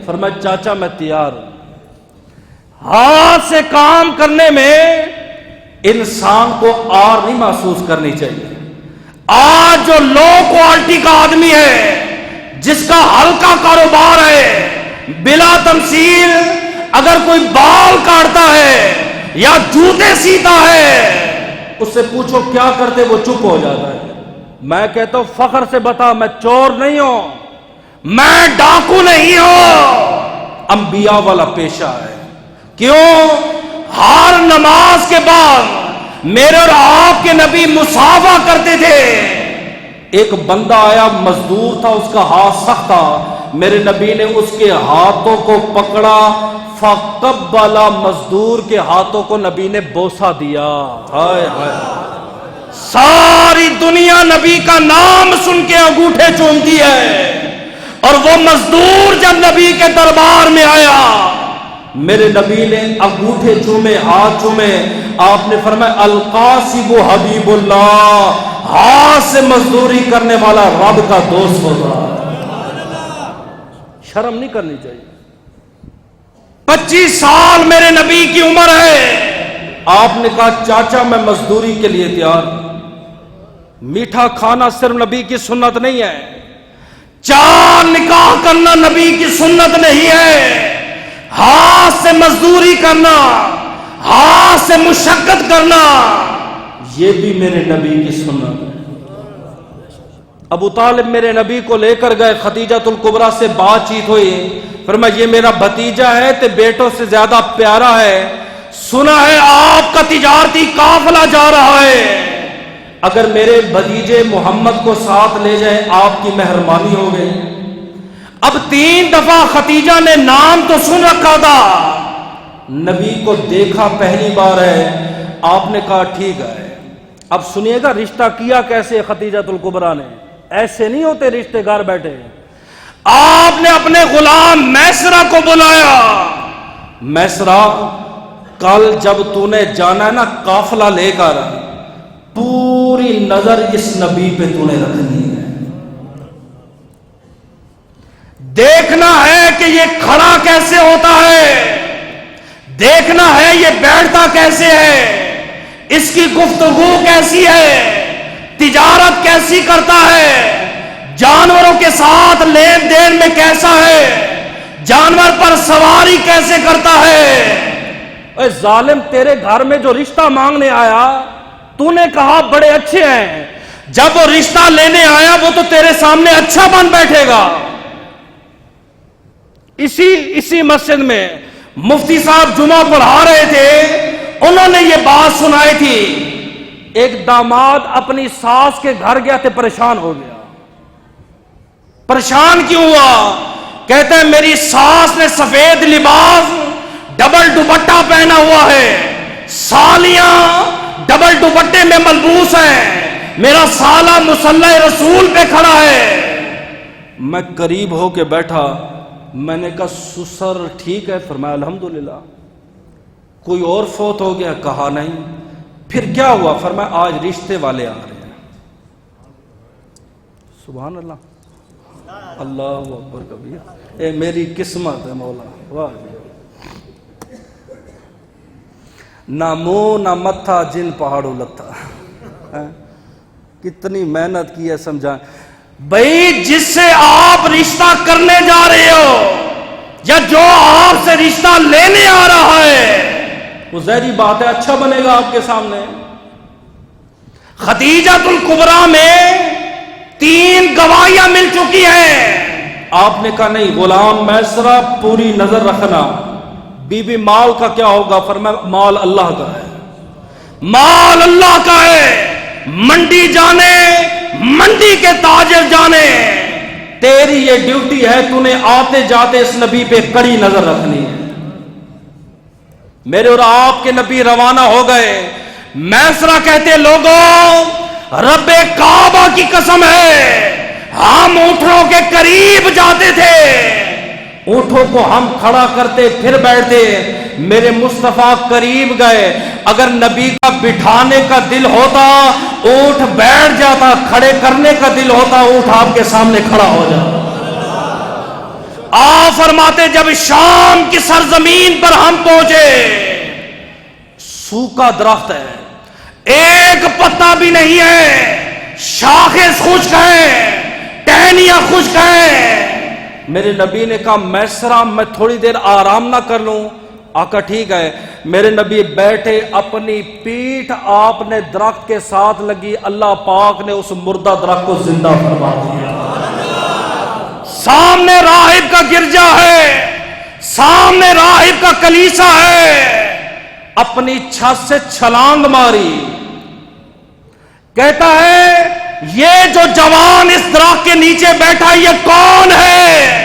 فرمایا چاچا میں تیار ہوں۔ ہاتھ سے کام کرنے میں انسان کو آر نہیں محسوس کرنی چاہیے۔ آج جو لو کوالٹی کا آدمی ہے، جس کا ہلکا کاروبار ہے، بلا تمثیل اگر کوئی بال کاٹتا ہے یا جوتے سیتا ہے، اس سے پوچھو کیا کرتے وہ چپ ہو جاتا ہے۔ میں کہتا ہوں فخر سے بتا میں چور نہیں ہوں، میں ڈاکو نہیں ہوں، انبیاء والا پیشہ ہے۔ کیوں؟ ہر نماز کے بعد میرے اور آپ کے نبی مصافحہ کرتے تھے۔ ایک بندہ آیا مزدور تھا، اس کا ہاتھ سخت تھا، میرے نبی نے اس کے ہاتھوں کو پکڑا، فقبل، مزدور کے ہاتھوں کو نبی نے بوسہ دیا۔ ہائے ہائے، ساری دنیا نبی کا نام سن کے انگوٹھے چومتی ہے، اور وہ مزدور جب نبی کے دربار میں آیا میرے نبی نے انگوٹھے چومے، ہاتھ چومے، آپ نے فرمایا القاسب حبیب اللہ، ہاتھ سے مزدوری کرنے والا رب کا دوست ہوتا ہے۔ شرم نہیں کرنی چاہیے۔ 25 سال میرے نبی کی عمر ہے، آپ نے کہا چاچا میں مزدوری کے لیے تیار ہوں۔ میٹھا کھانا صرف نبی کی سنت نہیں ہے، 4 نکاح کرنا نبی کی سنت نہیں ہے، ہاتھ سے مزدوری کرنا، ہاتھ سے مشقت کرنا، یہ بھی میرے نبی کی سنت ہے۔ ابو طالب میرے نبی کو لے کر گئے، خدیجۃ الکبریٰ سے بات چیت ہوئی، فرمایا یہ میرا بھتیجا ہے تے بیٹوں سے زیادہ پیارا ہے، سنا ہے آپ کا تجارتی قافلہ جا رہا ہے، اگر میرے بھتیجے محمد کو ساتھ لے جائیں آپ کی مہربانی ہو گئی۔ اب 3 دفعہ خدیجہ نے نام تو سن رکھا تھا، نبی کو دیکھا پہلی بار ہے، آپ نے کہا ٹھیک ہے۔ اب سنیے گا رشتہ کیا کیسے خدیجۃ الکبریٰ نے، ایسے نہیں ہوتے رشتے گھر بیٹھے۔ آپ نے اپنے غلام میسرہ کو بلایا، میسرہ کل جب تو نے جانا ہے نا قافلہ لے کر، پوری نظر اس نبی پہ تو نے رکھنی ہے، دیکھنا ہے کہ یہ کھڑا کیسے ہوتا ہے، دیکھنا ہے یہ بیٹھتا کیسے ہے، اس کی گفتگو کیسی ہے، تجارت کیسی کرتا ہے، جانوروں کے ساتھ لین دین میں کیسا ہے، جانور پر سواری کیسے کرتا ہے۔ اے ظالم، تیرے گھر میں جو رشتہ مانگنے آیا تو نے کہا بڑے اچھے ہیں، جب وہ رشتہ لینے آیا وہ تو تیرے سامنے اچھا بن بیٹھے گا۔ اسی مسجد میں مفتی صاحب جمعہ پڑھا رہے تھے، انہوں نے یہ بات سنائی تھی، ایک داماد اپنی ساس کے گھر گیا تھے، پریشان ہو گیا۔ پریشان کیوں ہوا؟ کہتے ہیں میری ساس نے سفید لباس ڈبل دوپٹہ پہنا ہوا ہے، سالیاں ڈبل دوپٹے میں ملبوس ہیں، میرا سالہ مصلی رسول پہ کھڑا ہے۔ میں قریب ہو کے بیٹھا، میں نے کہا سسر ٹھیک ہے؟ فرمایا الحمدللہ۔ کوئی اور فوت ہو گیا؟ کہا نہیں۔ پھر کیا ہوا؟ فرمایا آج رشتے والے آ رہے ہیں۔ سبحان اللہ، اللہ اکبر کبیر، اے میری قسمت ہے مولا، واہ۔ نہ منہ نہ متھا جن پہاڑوں لتھا، کتنی محنت کی ہے سمجھائیں بھائی، جس سے آپ رشتہ کرنے جا رہے ہو یا جو آپ سے رشتہ لینے آ رہا ہے، وہ ظاہری بات ہے اچھا بنے گا آپ کے سامنے۔ خدیجۃ الکبریٰ میں 3 گواہیاں مل چکی ہیں، آپ نے کہا نہیں غلام میسرہ پوری نظر رکھنا، بی بی مال کا کیا ہوگا؟ فرمایا مال اللہ کا ہے، مال اللہ کا ہے، منڈی جانے منڈی کے تاجر جانے، تیری یہ ڈیوٹی ہے، تو نے آتے جاتے اس نبی پہ کڑی نظر رکھنی ہے۔ میرے اور آپ کے نبی روانہ ہو گئے، میسرہ کہتے لوگوں رب کعبہ کی قسم ہے ہم اونٹوں کے قریب جاتے تھے، اونٹوں کو ہم کھڑا کرتے پھر بیٹھتے، میرے مصطفیٰ قریب گئے، اگر نبی کا بٹھانے کا دل ہوتا اونٹ بیٹھ جاتا، کھڑے کرنے کا دل ہوتا اونٹ آپ کے سامنے کھڑا ہو جاتا۔ آپ فرماتے جب شام کی سرزمین پر ہم پہنچے، سوکھا درخت ہے، ایک پتا بھی نہیں ہے، شاخیں خشک ہیں، ٹہنیاں خشک ہیں۔ میرے نبی نے کہا میسرا میں تھوڑی دیر آرام نہ کر لوں؟ آقا ٹھیک ہے۔ میرے نبی بیٹھے، اپنی پیٹھ آپ نے درخت کے ساتھ لگی، اللہ پاک نے اس مردہ درخت کو زندہ فرما دیا۔ سامنے راہب کا گرجا ہے، سامنے راہب کا کلیسا ہے، اپنی چھت سے چھلانگ ماری، کہتا ہے یہ جو جوان اس درخت کے نیچے بیٹھا یہ کون ہے؟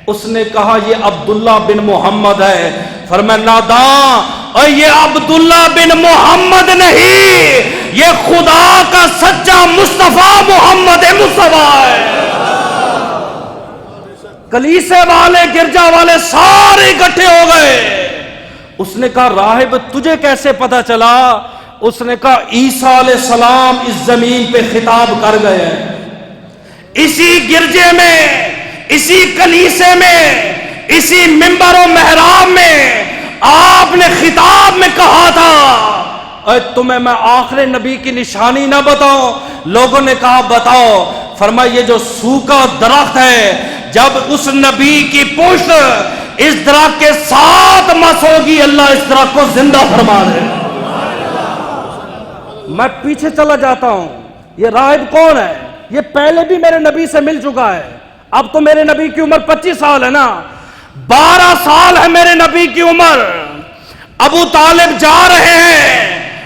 اس نے کہا یہ عبداللہ بن محمد ہے۔ فرمایا ناداں، اور یہ عبداللہ بن محمد نہیں، یہ خدا کا سچا مصطفیٰ محمد مصطفیٰ ہے۔ کلیسے والے، گرجا والے سارے اکٹھے ہو گئے۔ اس نے کہا راہب تجھے کیسے پتا چلا؟ اس نے کہا عیسیٰ علیہ السلام اس زمین پہ خطاب کر گئے ہیں، اسی گرجے میں، اسی کلیسے میں، اسی منبر و محراب میں آپ نے خطاب میں کہا تھا اے تمہیں میں آخر نبی کی نشانی نہ بتاؤں؟ لوگوں نے کہا بتاؤ۔ فرمایا یہ جو سوکھا درخت ہے، جب اس نبی کی پشت اس درخت کے ساتھ مس ہوگی اللہ اس درخت کو زندہ فرما دے۔ میں پیچھے چلا جاتا ہوں، یہ راہب کون ہے؟ یہ پہلے بھی میرے نبی سے مل چکا ہے، اب تو میرے نبی کی عمر 25 سال ہے نا، 12 سال ہے میرے نبی کی عمر۔ ابو طالب جا رہے ہیں،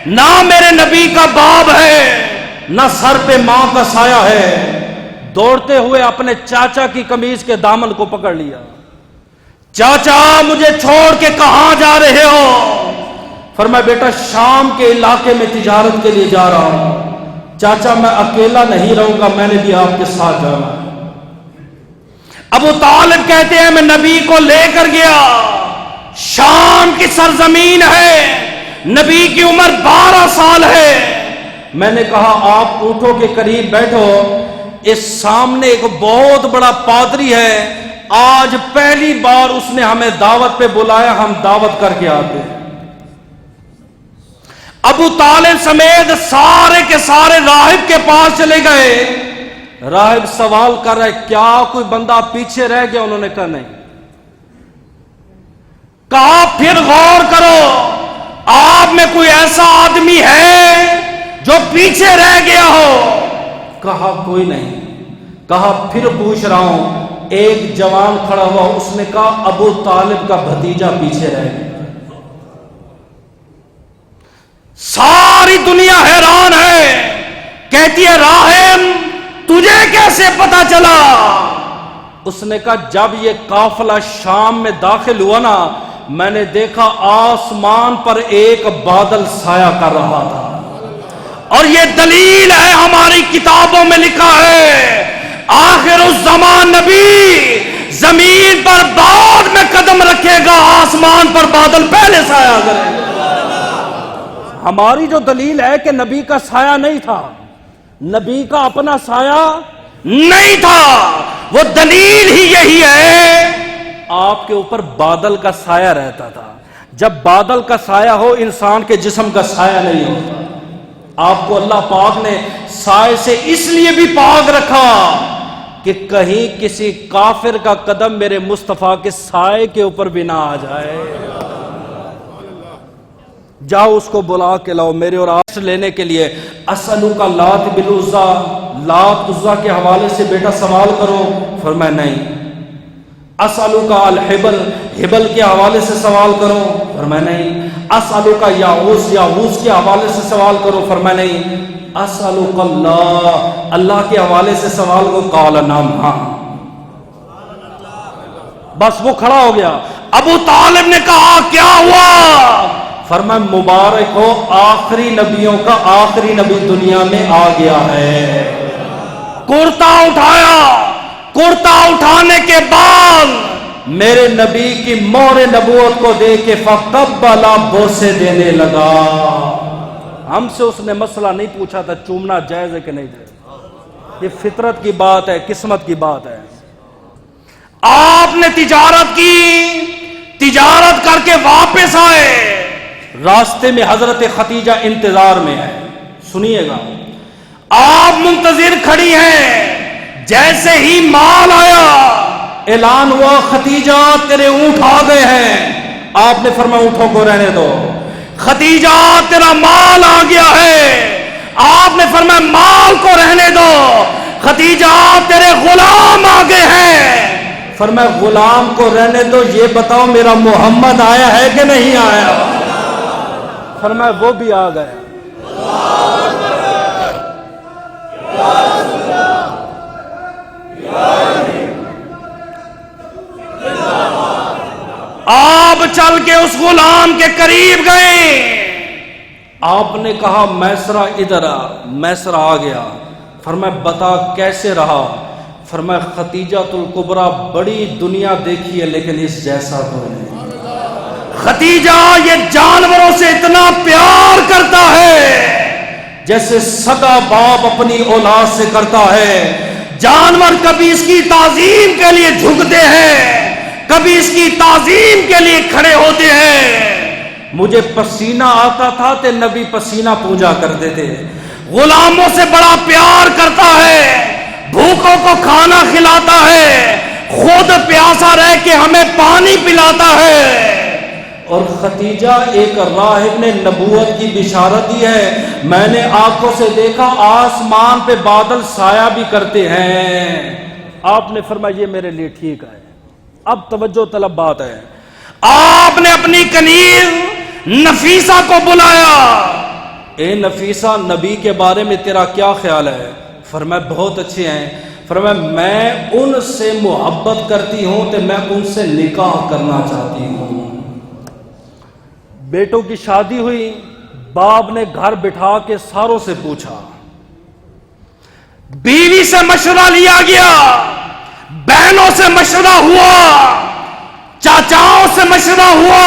نہ میرے نبی کا باب ہے نہ سر پہ ماں کا سایہ ہے، دوڑتے ہوئے اپنے چاچا کی قمیض کے دامن کو پکڑ لیا۔ چاچا مجھے چھوڑ کے کہاں جا رہے ہو؟ فرمایا بیٹا شام کے علاقے میں تجارت کے لیے جا رہا ہوں۔ چاچا میں اکیلا نہیں رہوں گا، میں نے بھی آپ کے ساتھ جانا ہے۔ ابو طالب کہتے ہیں میں نبی کو لے کر گیا، شام کی سرزمین ہے، نبی کی عمر 12 سال ہے۔ میں نے کہا آپ اونٹوں کے قریب بیٹھو، اس سامنے ایک بہت بڑا پادری ہے، آج پہلی بار اس نے ہمیں دعوت پہ بلایا، ہم دعوت کر کے آتے ہیں۔ ابو طالب سمیت سارے کے سارے راہب کے پاس چلے گئے۔ راہب سوال کر رہے کیا کوئی بندہ پیچھے رہ گیا؟ انہوں نے کہا نہیں۔ کہا پھر غور کرو، آپ میں کوئی ایسا آدمی ہے جو پیچھے رہ گیا ہو؟ کہا کوئی نہیں۔ کہا پھر پوچھ رہا ہوں، ایک جوان کھڑا ہوا، اس نے کہا ابو طالب کا بھتیجا پیچھے رہ گیا۔ ساری دنیا حیران ہے، کہتی ہے راہب تجھے کیسے پتا چلا؟ اس نے کہا جب یہ قافلہ شام میں داخل ہوا نا، میں نے دیکھا آسمان پر ایک بادل سایہ کر رہا تھا، اور یہ دلیل ہے ہماری کتابوں میں لکھا ہے آخر الزمان نبی زمین پر بعد میں قدم رکھے گا، آسمان پر بادل پہلے سایہ کرے گا۔ ہماری جو دلیل ہے کہ نبی کا سایہ نہیں تھا، نبی کا اپنا سایہ نہیں تھا، وہ دلیل ہی یہی ہے آپ کے اوپر بادل کا سایہ رہتا تھا۔ جب بادل کا سایہ ہو انسان کے جسم کا سایہ نہیں ہوتا۔ آپ کو اللہ پاک نے سائے سے اس لیے بھی پاک رکھا کہ کہیں کسی کافر کا قدم میرے مصطفیٰ کے سائے کے اوپر بھی نہ آ جائے۔ جاؤ اس کو بلا کے لاؤ میرے اور آپ سے لینے کے لیے۔ اسألو کا لات بالعزا، لات عزا کے حوالے سے بیٹا سوال کرو؟ فرمایا نہیں۔ اسألو کا الحبل، حبل کے حوالے سے سوال کرو؟ فرمایا نہیں۔ اسألو کا یاغوث، یاغوث کے حوالے سے سوال کرو؟ فرمایا نہیں۔ اسألو کا اللہ، اللہ کے حوالے سے سوال کرو؟ قال نعم، ہاں۔ بس وہ کھڑا ہو گیا۔ ابو طالب نے کہا کیا ہوا؟ فرمایا مبارک ہو، آخری نبیوں کا آخری نبی دنیا میں آ گیا ہے۔ کرتا اٹھایا، کرتا اٹھانے کے بعد میرے نبی کی مہر نبوت کو دے کے فقبل بوسے دینے لگا۔ ہم سے اس نے مسئلہ نہیں پوچھا تھا چومنا جائز ہے کہ نہیں جائز، یہ فطرت کی بات ہے، قسمت کی بات ہے۔ آپ نے تجارت کی، تجارت کر کے واپس آئے، راستے میں حضرت خدیجہ انتظار میں ہے، سنیے گا، آپ منتظر کھڑی ہیں، جیسے ہی مال آیا اعلان ہوا خدیجہ تیرے اونٹ آ گئے ہیں، آپ نے فرمایا اونٹوں کو رہنے دو۔ خدیجہ تیرا مال آ گیا ہے، آپ نے فرمایا مال کو رہنے دو۔ خدیجہ تیرے غلام آ گئے ہیں، فرمایا غلام کو رہنے دو، یہ بتاؤ میرا محمد آیا ہے کہ نہیں آیا؟ فرمایا وہ بھی آ گئے۔ آپ چل کے اس غلام کے قریب گئے، آپ نے کہا میسرہ ادھر آ، میسرہ آ گیا، فرمایا بتا کیسے رہا؟ فرمایا خدیجۃ الکبریٰ بڑی دنیا دیکھی ہے لیکن اس جیسا تو نہیں۔ خدیجہ یہ جانوروں سے اتنا پیار کرتا ہے جیسے سگا باپ اپنی اولاد سے کرتا ہے۔ جانور کبھی اس کی تعظیم کے لیے جھکتے ہیں، کبھی اس کی تعظیم کے لیے کھڑے ہوتے ہیں۔ مجھے پسینہ آتا تھا تو نبی پسینہ پوجا کرتے تھے۔ غلاموں سے بڑا پیار کرتا ہے، بھوکوں کو کھانا کھلاتا ہے، خود پیاسا رہ کے ہمیں پانی پلاتا ہے۔ اور خدیجہ ایک راہب نے نبوت کی بشارت دی ہے، میں نے آنکھوں سے دیکھا آسمان پہ بادل سایہ بھی کرتے ہیں۔ آپ نے فرمایا یہ میرے لیے ٹھیک ہے۔ اب توجہ طلب بات ہے، آپ نے اپنی کنیز نفیسہ کو بلایا، اے نفیسہ نبی کے بارے میں تیرا کیا خیال ہے؟ فرمایا بہت اچھے ہیں۔ فرمایا میں ان سے محبت کرتی ہوں تو میں ان سے نکاح کرنا چاہتی ہوں۔ بیٹوں کی شادی ہوئی، باپ نے گھر بٹھا کے ساروں سے پوچھا، بیوی سے مشورہ لیا گیا، بہنوں سے مشورہ ہوا، چاچاؤں سے مشورہ ہوا،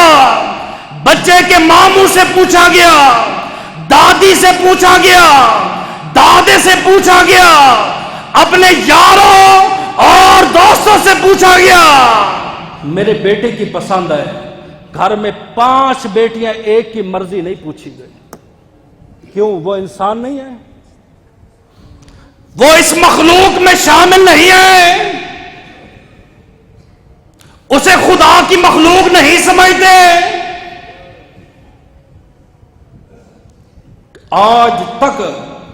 بچے کے ماموں سے پوچھا گیا، دادی سے پوچھا گیا، دادے سے پوچھا گیا، اپنے یاروں اور دوستوں سے پوچھا گیا، میرے بیٹے کی پسند ہے۔ گھر میں 5 بیٹیاں، ایک کی مرضی نہیں پوچھی گئی۔ کیوں؟ وہ انسان نہیں ہے، وہ اس مخلوق میں شامل نہیں ہے، اسے خدا کی مخلوق نہیں سمجھتے۔ آج تک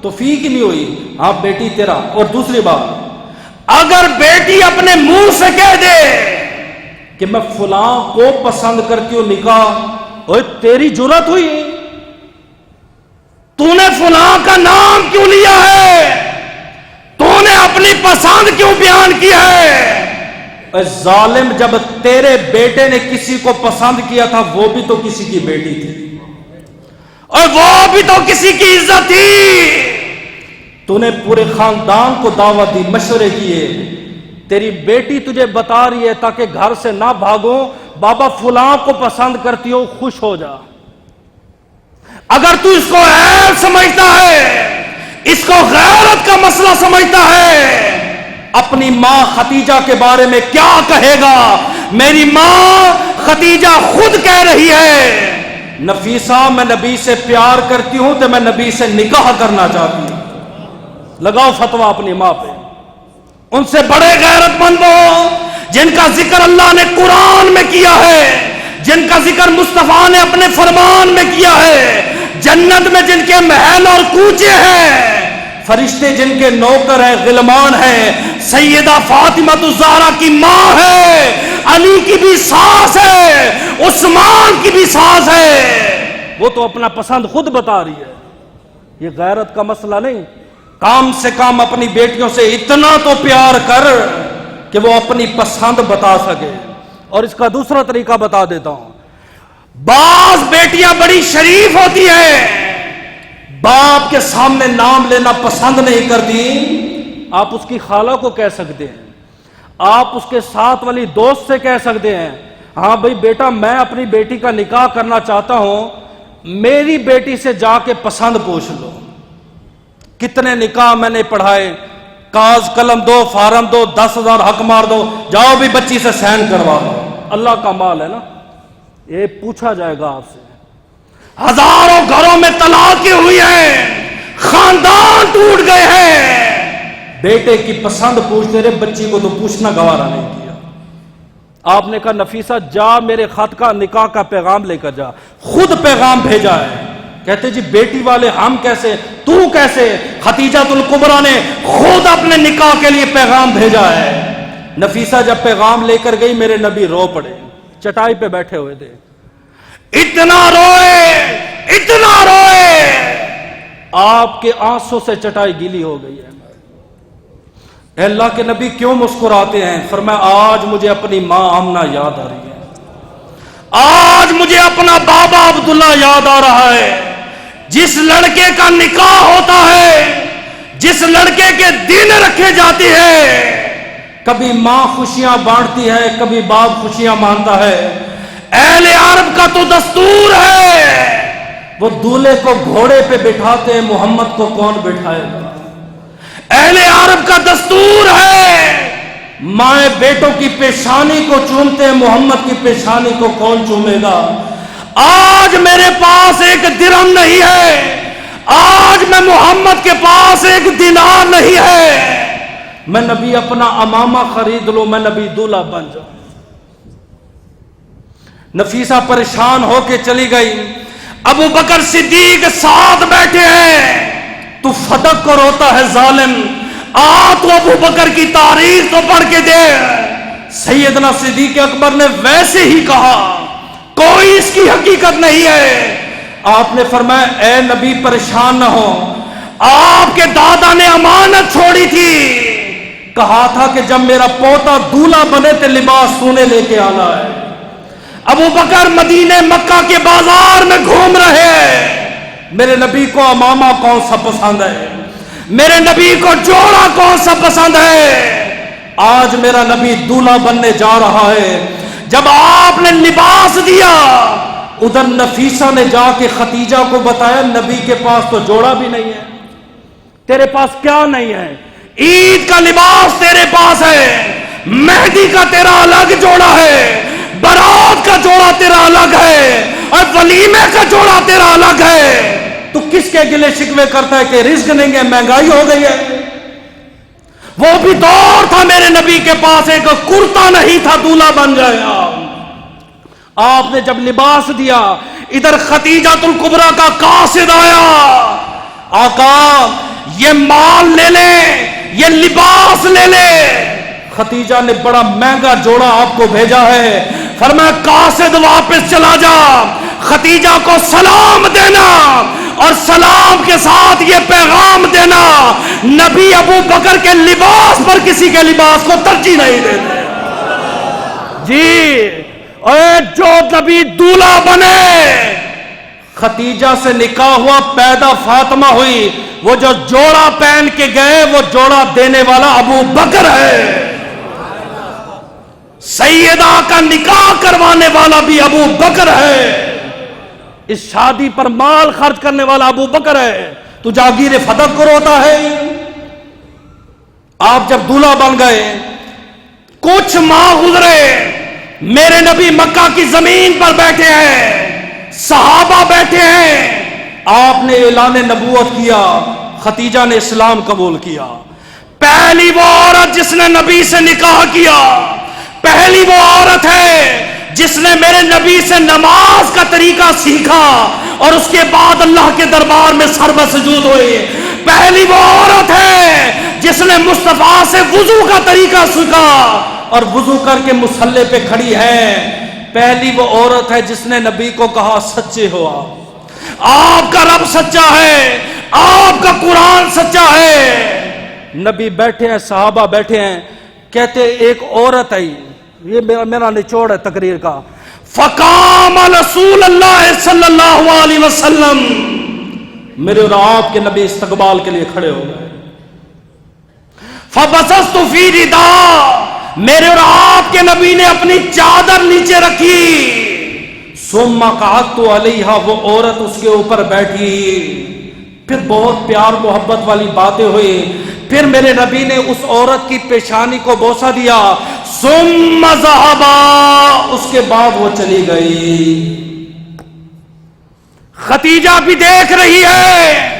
توفیق نہیں ہوئی، ہاں بیٹی تیرا۔ اور دوسری بات، اگر بیٹی اپنے منہ سے کہہ دے کہ میں فلاں کو پسند کرتی ہوں نکاح، اوے تیری جرات ہوئی، تو نے فلاں کا نام کیوں لیا ہے؟ تو نے اپنی پسند کیوں بیان کیا ہے؟ اے ظالم، جب تیرے بیٹے نے کسی کو پسند کیا تھا وہ بھی تو کسی کی بیٹی تھی، اور وہ بھی تو کسی کی عزت تھی۔ تو نے پورے خاندان کو دعوت دی، مشورے کیے، تیری بیٹی تجھے بتا رہی ہے تاکہ گھر سے نہ بھاگو، بابا فلاں کو پسند کرتی ہو، خوش ہو جا۔ اگر تو اس کو عیب سمجھتا ہے، اس کو غیرت کا مسئلہ سمجھتا ہے، اپنی ماں خدیجہ کے بارے میں کیا کہے گا؟ میری ماں خدیجہ خود کہہ رہی ہے، نفیسہ میں نبی سے پیار کرتی ہوں تو میں نبی سے نکاح کرنا چاہتی ہوں۔ لگاؤ فتویٰ اپنی ماں پہ۔ ان سے بڑے غیرت مند ہو جن کا ذکر اللہ نے قرآن میں کیا ہے، جن کا ذکر مصطفیٰ نے اپنے فرمان میں کیا ہے، جنت میں جن کے محل اور کوچے ہیں، فرشتے جن کے نوکر ہیں، غلمان ہیں، سیدہ فاطمہ الزہرا کی ماں ہے، علی کی بھی ساس ہے، عثمان کی بھی ساس ہے، وہ تو اپنا پسند خود بتا رہی ہے۔ یہ غیرت کا مسئلہ نہیں۔ کام سے کام اپنی بیٹیوں سے اتنا تو پیار کر کہ وہ اپنی پسند بتا سکے۔ اور اس کا دوسرا طریقہ بتا دیتا ہوں، بعض بیٹیاں بڑی شریف ہوتی ہیں، باپ کے سامنے نام لینا پسند نہیں کرتی، آپ اس کی خالہ کو کہہ سکتے ہیں، آپ اس کے ساتھ والی دوست سے کہہ سکتے ہیں ہاں بھائی بیٹا میں اپنی بیٹی کا نکاح کرنا چاہتا ہوں، میری بیٹی سے جا کے پسند پوچھ لو۔ کتنے نکاح میں نے پڑھائے، کاغذ قلم دو، فارم دو، 10,000 حق مار دو، جاؤ بھی بچی سے سین کروا دو۔ اللہ کا مال ہے نا، یہ پوچھا جائے گا آپ سے۔ ہزاروں گھروں میں طلاقیں ہوئی ہیں، خاندان ٹوٹ گئے ہیں، بیٹے کی پسند پوچھتے رہے، بچی کو تو پوچھنا گوارا نہیں کیا۔ آپ نے کہا نفیسہ جا میرے خط کا نکاح کا پیغام لے کر جا، خود پیغام بھیجا ہے۔ کہتے جی بیٹی والے ہم کیسے، تو کیسے؟ ختیجہ الکبریٰ نے خود اپنے نکاح کے لیے پیغام بھیجا ہے۔ نفیسہ جب پیغام لے کر گئی میرے نبی رو پڑے، چٹائی پہ بیٹھے ہوئے تھے، اتنا روئے آپ کے آنسوں سے چٹائی گیلی ہو گئی ہے۔ اے اللہ کے نبی کیوں مسکراتے ہیں؟ فرمایا آج مجھے اپنی ماں آمنہ یاد آ رہی ہے، آج مجھے اپنا بابا عبداللہ یاد آ رہا ہے۔ جس لڑکے کا نکاح ہوتا ہے، جس لڑکے کے دن رکھے جاتی ہے، کبھی ماں خوشیاں بانٹتی ہے، کبھی باپ خوشیاں مانتا ہے۔ اہل عرب کا تو دستور ہے، وہ دولہے کو گھوڑے پہ بٹھاتے ہیں، محمد کو کون بٹھائے گا؟ اہل عرب کا دستور ہے، مائیں بیٹوں کی پیشانی کو چومتے ہیں، محمد کی پیشانی کو کون چومے گا؟ آج میرے پاس ایک درہم نہیں ہے، آج میں محمد کے پاس ایک دینار نہیں ہے، میں نبی اپنا امامہ خرید لوں، میں نبی دولہا بن جاؤں۔ نفیسہ پریشان ہو کے چلی گئی، ابو بکر صدیق ساتھ بیٹھے ہیں، تو فدق کو روتا ہے ظالم، تو ابو بکر کی تاریخ تو پڑھ کے دے۔ سیدنا صدیق اکبر نے ویسے ہی کہا کوئی اس کی حقیقت نہیں ہے۔ آپ نے فرمایا اے نبی پریشان نہ ہو، آپ کے دادا نے امانت چھوڑی تھی، کہا تھا کہ جب میرا پوتا دولہا بنے تو لباس سونے لے کے آنا ہے۔ ابو بکر مدینے مکہ کے بازار میں گھوم رہے ہیں، میرے نبی کو امامہ کون سا پسند ہے، میرے نبی کو جوڑا کون سا پسند ہے؟ آج میرا نبی دولہا بننے جا رہا ہے۔ جب آپ نے لباس دیا، ادھر نفیسہ نے جا کے ختیجہ کو بتایا نبی کے پاس تو جوڑا بھی نہیں ہے۔ تیرے پاس کیا نہیں ہے؟ عید کا لباس تیرے پاس ہے، مہندی کا تیرا الگ جوڑا ہے، برات کا جوڑا تیرا الگ ہے، اور ولیمے کا جوڑا تیرا الگ ہے۔ تو کس کے گلے شکوے کرتا ہے کہ رزق نہیں ہے، مہنگائی ہو گئی ہے؟ وہ بھی دور تھا میرے نبی کے پاس ایک کرتا نہیں تھا، دولہا بن گیا۔ آپ نے جب لباس دیا، ادھر ختیجہ الکبریٰ کا قاصد آیا، آقا یہ مال لے لے، یہ لباس لے لے۔ ختیجہ نے بڑا مہنگا جوڑا آپ کو بھیجا ہے، فرمایا قاصد واپس چلا جا، ختیجہ کو سلام دینا، اور سلام کے ساتھ یہ پیغام دینا نبی ابو بکر کے لباس پر کسی کے لباس کو ترجیح نہیں دیتے۔ جی اے جو نبی دولہا بنے، ختیجہ سے نکاح ہوا، پیدا فاطمہ ہوئی، وہ جو جوڑا پہن کے گئے وہ جوڑا دینے والا ابو بکر ہے، سیدہ کا نکاح کروانے والا بھی ابو بکر ہے، اس شادی پر مال خرچ کرنے والا ابو بکر ہے۔ تو جاگیر فتح کو روتا ہے۔ آپ جب دولہا بن گئے، کچھ ماہ گزرے، میرے نبی مکہ کی زمین پر بیٹھے ہیں، صحابہ بیٹھے ہیں، آپ نے اعلان نبوت کیا، ختیجہ نے اسلام قبول کیا، پہلی وہ عورت جس نے نبی سے نکاح کیا، پہلی وہ عورت ہے جس نے میرے نبی سے نماز کا طریقہ سیکھا اور اس کے بعد اللہ کے دربار میں سر بسجود ہوئی، پہلی وہ عورت ہے جس نے مصطفیٰ سے وضو کا طریقہ سیکھا اور وضو کر کے مصلی پہ کھڑی ہے، پہلی وہ عورت ہے جس نے نبی کو کہا سچے ہو آپ کا رب سچا ہے، آپ کا قرآن سچا ہے۔ نبی بیٹھے ہیں، صحابہ بیٹھے ہیں، کہتے ایک عورت آئی، یہ میرا نچوڑ ہے تقریر کا، فقام رسول اللہ صلی اللہ علیہ وسلم، میرے اور آپ کے نبی استقبال کے لیے کھڑے ہو گئے، فبسست فی ردا، میرے اور آپ کے نبی نے اپنی چادر نیچے رکھی، ثم قعدت علیہا، وہ عورت اس کے اوپر بیٹھی، پھر بہت پیار محبت والی باتیں ہوئی، پھر میرے نبی نے اس عورت کی پیشانی کو بوسہ دیا، ثم ذهبا، اس کے بعد وہ چلی گئی۔ خدیجہ بھی دیکھ رہی ہے،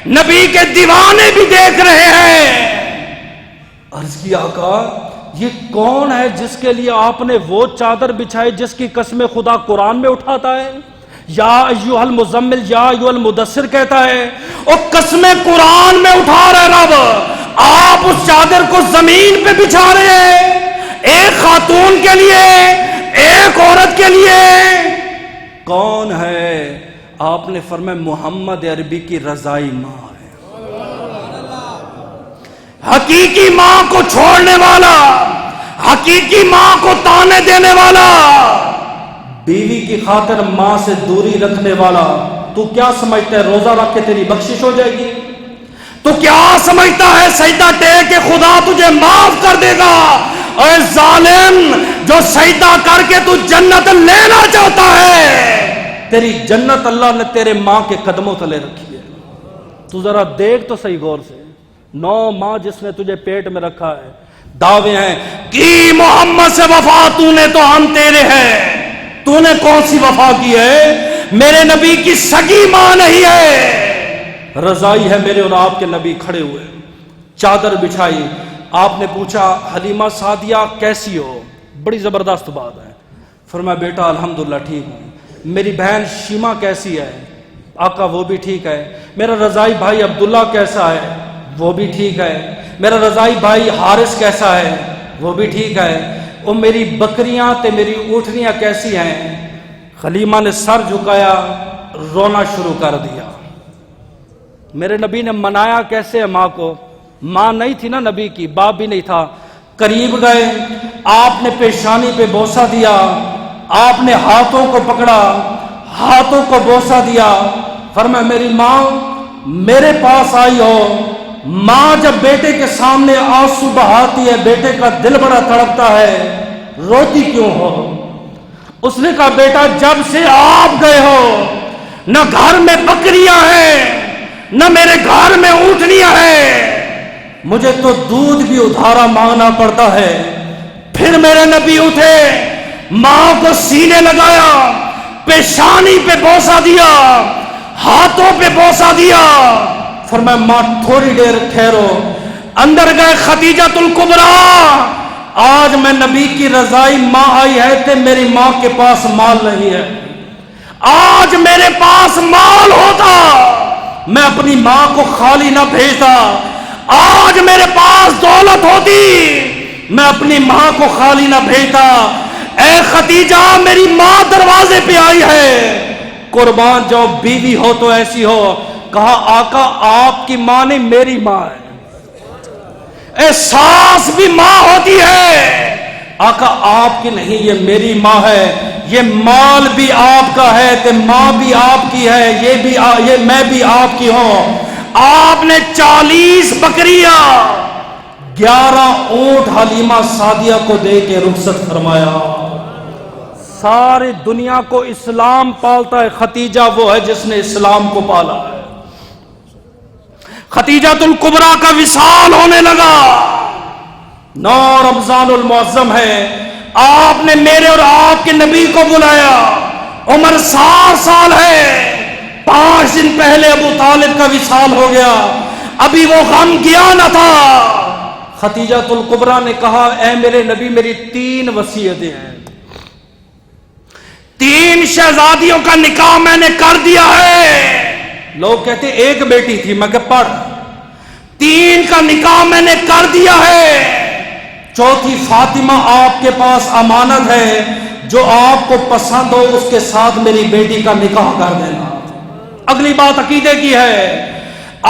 نبی کے دیوانے بھی دیکھ رہے ہیں۔ عرض کی آقا یہ کون ہے جس کے لیے آپ نے وہ چادر بچھائی جس کی قسم خدا قرآن میں اٹھاتا ہے؟ یا ایھا المزمل یا ایھا المدثر کہتا ہے، اور قسم قرآن میں اٹھا رہے رب، آپ اس چادر کو زمین پہ بچھا رہے ہیں ایک خاتون کے لیے، ایک عورت کے لیے۔ کون ہے؟ آپ نے فرمایا محمد عربی کی رضائی ماں ہے، حقیقی ماں کو چھوڑنے والا، حقیقی ماں کو تانے دینے والا، بیوی کی خاطر ماں سے دوری رکھنے والا۔ تو کیا سمجھتا ہے روزہ رکھ کے تیری بخشش ہو جائے گی؟ تو کیا سمجھتا ہے سجدہ ٹیک کے خدا تجھے معاف کر دے گا؟ اے ظالم، جو سجدہ کر کے تو جنت لینا چاہتا ہے، تیری جنت اللہ نے تیرے ماں کے قدموں تلے رکھی ہے۔ تو ذرا دیکھ تو صحیح غور سے، 9 ماہ جس نے تجھے پیٹ میں رکھا ہے، دعوے ہیں کہ محمد سے وفا تو نے تو ہم تیرے ہیں، تو نے کون سی وفا کی ہے؟ میرے نبی کی سگی ماں نہیں ہے، رضائی ہے۔ میرے اور آپ کے نبی کھڑے ہوئے، چادر بچھائی، آپ نے پوچھا حلیمہ سعدیہ کیسی ہو؟ بڑی زبردست بات ہے۔ فرمایا بیٹا الحمدللہ ٹھیک ہوں۔ میری بہن شیمہ کیسی ہے؟ آقا وہ بھی ٹھیک ہے۔ میرا رضائی بھائی عبداللہ کیسا ہے؟ وہ بھی ٹھیک ہے۔ میرا رضائی بھائی حارث کیسا ہے؟ وہ بھی ٹھیک ہے۔ اور میری بکریاں تے میری اونٹنیاں کیسی ہیں؟ حلیمہ نے سر جھکایا، رونا شروع کر دیا۔ میرے نبی نے منایا کیسے ہے ماں کو؟ ماں نہیں تھی نا نبی کی، باپ بھی نہیں تھا۔ قریب گئے، آپ نے پیشانی پہ بوسہ دیا، آپ نے ہاتھوں کو پکڑا، ہاتھوں کو بوسہ دیا، فرمایا میری ماں میرے پاس آئی ہو۔ ماں جب بیٹے کے سامنے آنسو بہاتی ہے، بیٹے کا دل بڑا تڑپتا ہے، روتی کیوں ہو؟ اس نے کہا بیٹا جب سے آپ گئے ہو نہ گھر میں بکریاں ہیں نہ میرے گھر میں اونٹنیاں ہیں، مجھے تو دودھ بھی ادھارا مانگنا پڑتا ہے۔ پھر میرے نبی اٹھے، ماں کو سینے لگایا، پیشانی پہ بوسہ دیا، ہاتھوں پہ بوسہ دیا، فرمایا ماں تھوڑی دیر ٹھہرو۔ اندر گئے خدیجۃ الکبریٰ، آج میں نبی کی رضائی ماں آئی ہے تے میری ماں کے پاس مال نہیں ہے، آج میرے پاس مال ہوتا میں اپنی ماں کو خالی نہ بھیجتا، آج میرے پاس دولت ہوتی میں اپنی ماں کو خالی نہ بھیجتا۔ اے خدیجہ میری ماں دروازے پہ آئی ہے، قربان جو بیوی ہو تو ایسی ہو۔ کہا آقا آپ کی ماں نہیں میری ماں ہے۔ اے ساس بھی ماں ہوتی ہے، آقا آپ کی نہیں یہ میری ماں ہے، یہ مال بھی آپ کا ہے تے ماں بھی آپ کی ہے، یہ میں بھی آپ کی ہوں۔ آپ نے 40 بکریاں 11 اونٹ حلیمہ سعدیہ کو دے کے رخصت فرمایا۔ ساری دنیا کو اسلام پالتا ہے، ختیجہ وہ ہے جس نے اسلام کو پالا ہے۔ خدیجۃ الکبریٰ کا وصال ہونے لگا، 9 رمضان المعظم ہے، آپ نے میرے اور آپ کے نبی کو بلایا، عمر 60 سال ہے، 5 دن پہلے ابو طالب کا وصال ہو گیا، ابھی وہ غم گیا نہ تھا۔ خدیجۃ الکبریٰ نے کہا اے میرے نبی میری 3 وصیتیں ہیں، 3 شہزادیوں کا نکاح میں نے کر دیا ہے۔ لوگ کہتے ایک بیٹی تھی، میں کہ پڑھ، 3 کا نکاح میں نے کر دیا ہے، 4تھی فاطمہ آپ کے پاس امانت ہے، جو آپ کو پسند ہو اس کے ساتھ میری بیٹی کا نکاح کر دینا۔ اگلی بات عقیدے کی ہے،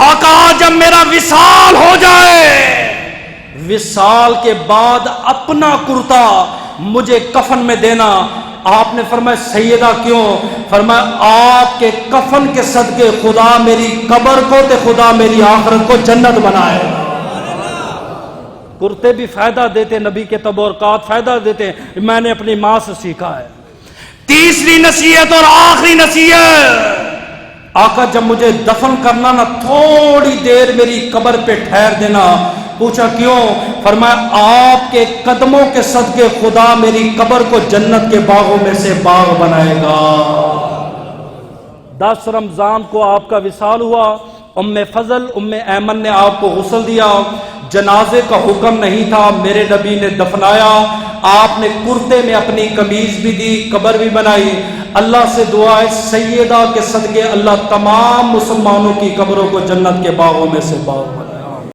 آقا جب میرا وصال ہو جائے، وصال کے بعد اپنا کرتا مجھے کفن میں دینا۔ آپ نے فرمایا سیدہ کیوں؟ فرمایا آپ کے کفن کے صدقے خدا میری قبر کو تے خدا میری آخرت کو جنت بنائے۔ کرتے بھی فائدہ دیتے، نبی کے تبرکات فائدہ دیتے ہیں، میں نے اپنی ماں سے سیکھا ہے۔ تیسری نصیحت اور آخری نصیحت، آقا جب مجھے دفن کرنا نا تھوڑی دیر میری قبر پہ ٹھہر دینا۔ پوچھا کیوں؟ فرمایا آپ کے قدموں کے صدقے خدا میری قبر کو جنت کے باغوں میں سے باغ بنائے گا۔ 10 رمضان کو آپ کا وصال ہوا، ام فضل ام ایمن نے آپ کو غسل دیا، جنازے کا حکم نہیں تھا، میرے نبی نے دفنایا، آپ نے کرتے میں اپنی قمیض بھی دی، قبر بھی بنائی۔ اللہ سے دعا ہے سیدہ کے صدقے اللہ تمام مسلمانوں کی قبروں کو جنت کے باغوں میں سے باغ بنائے۔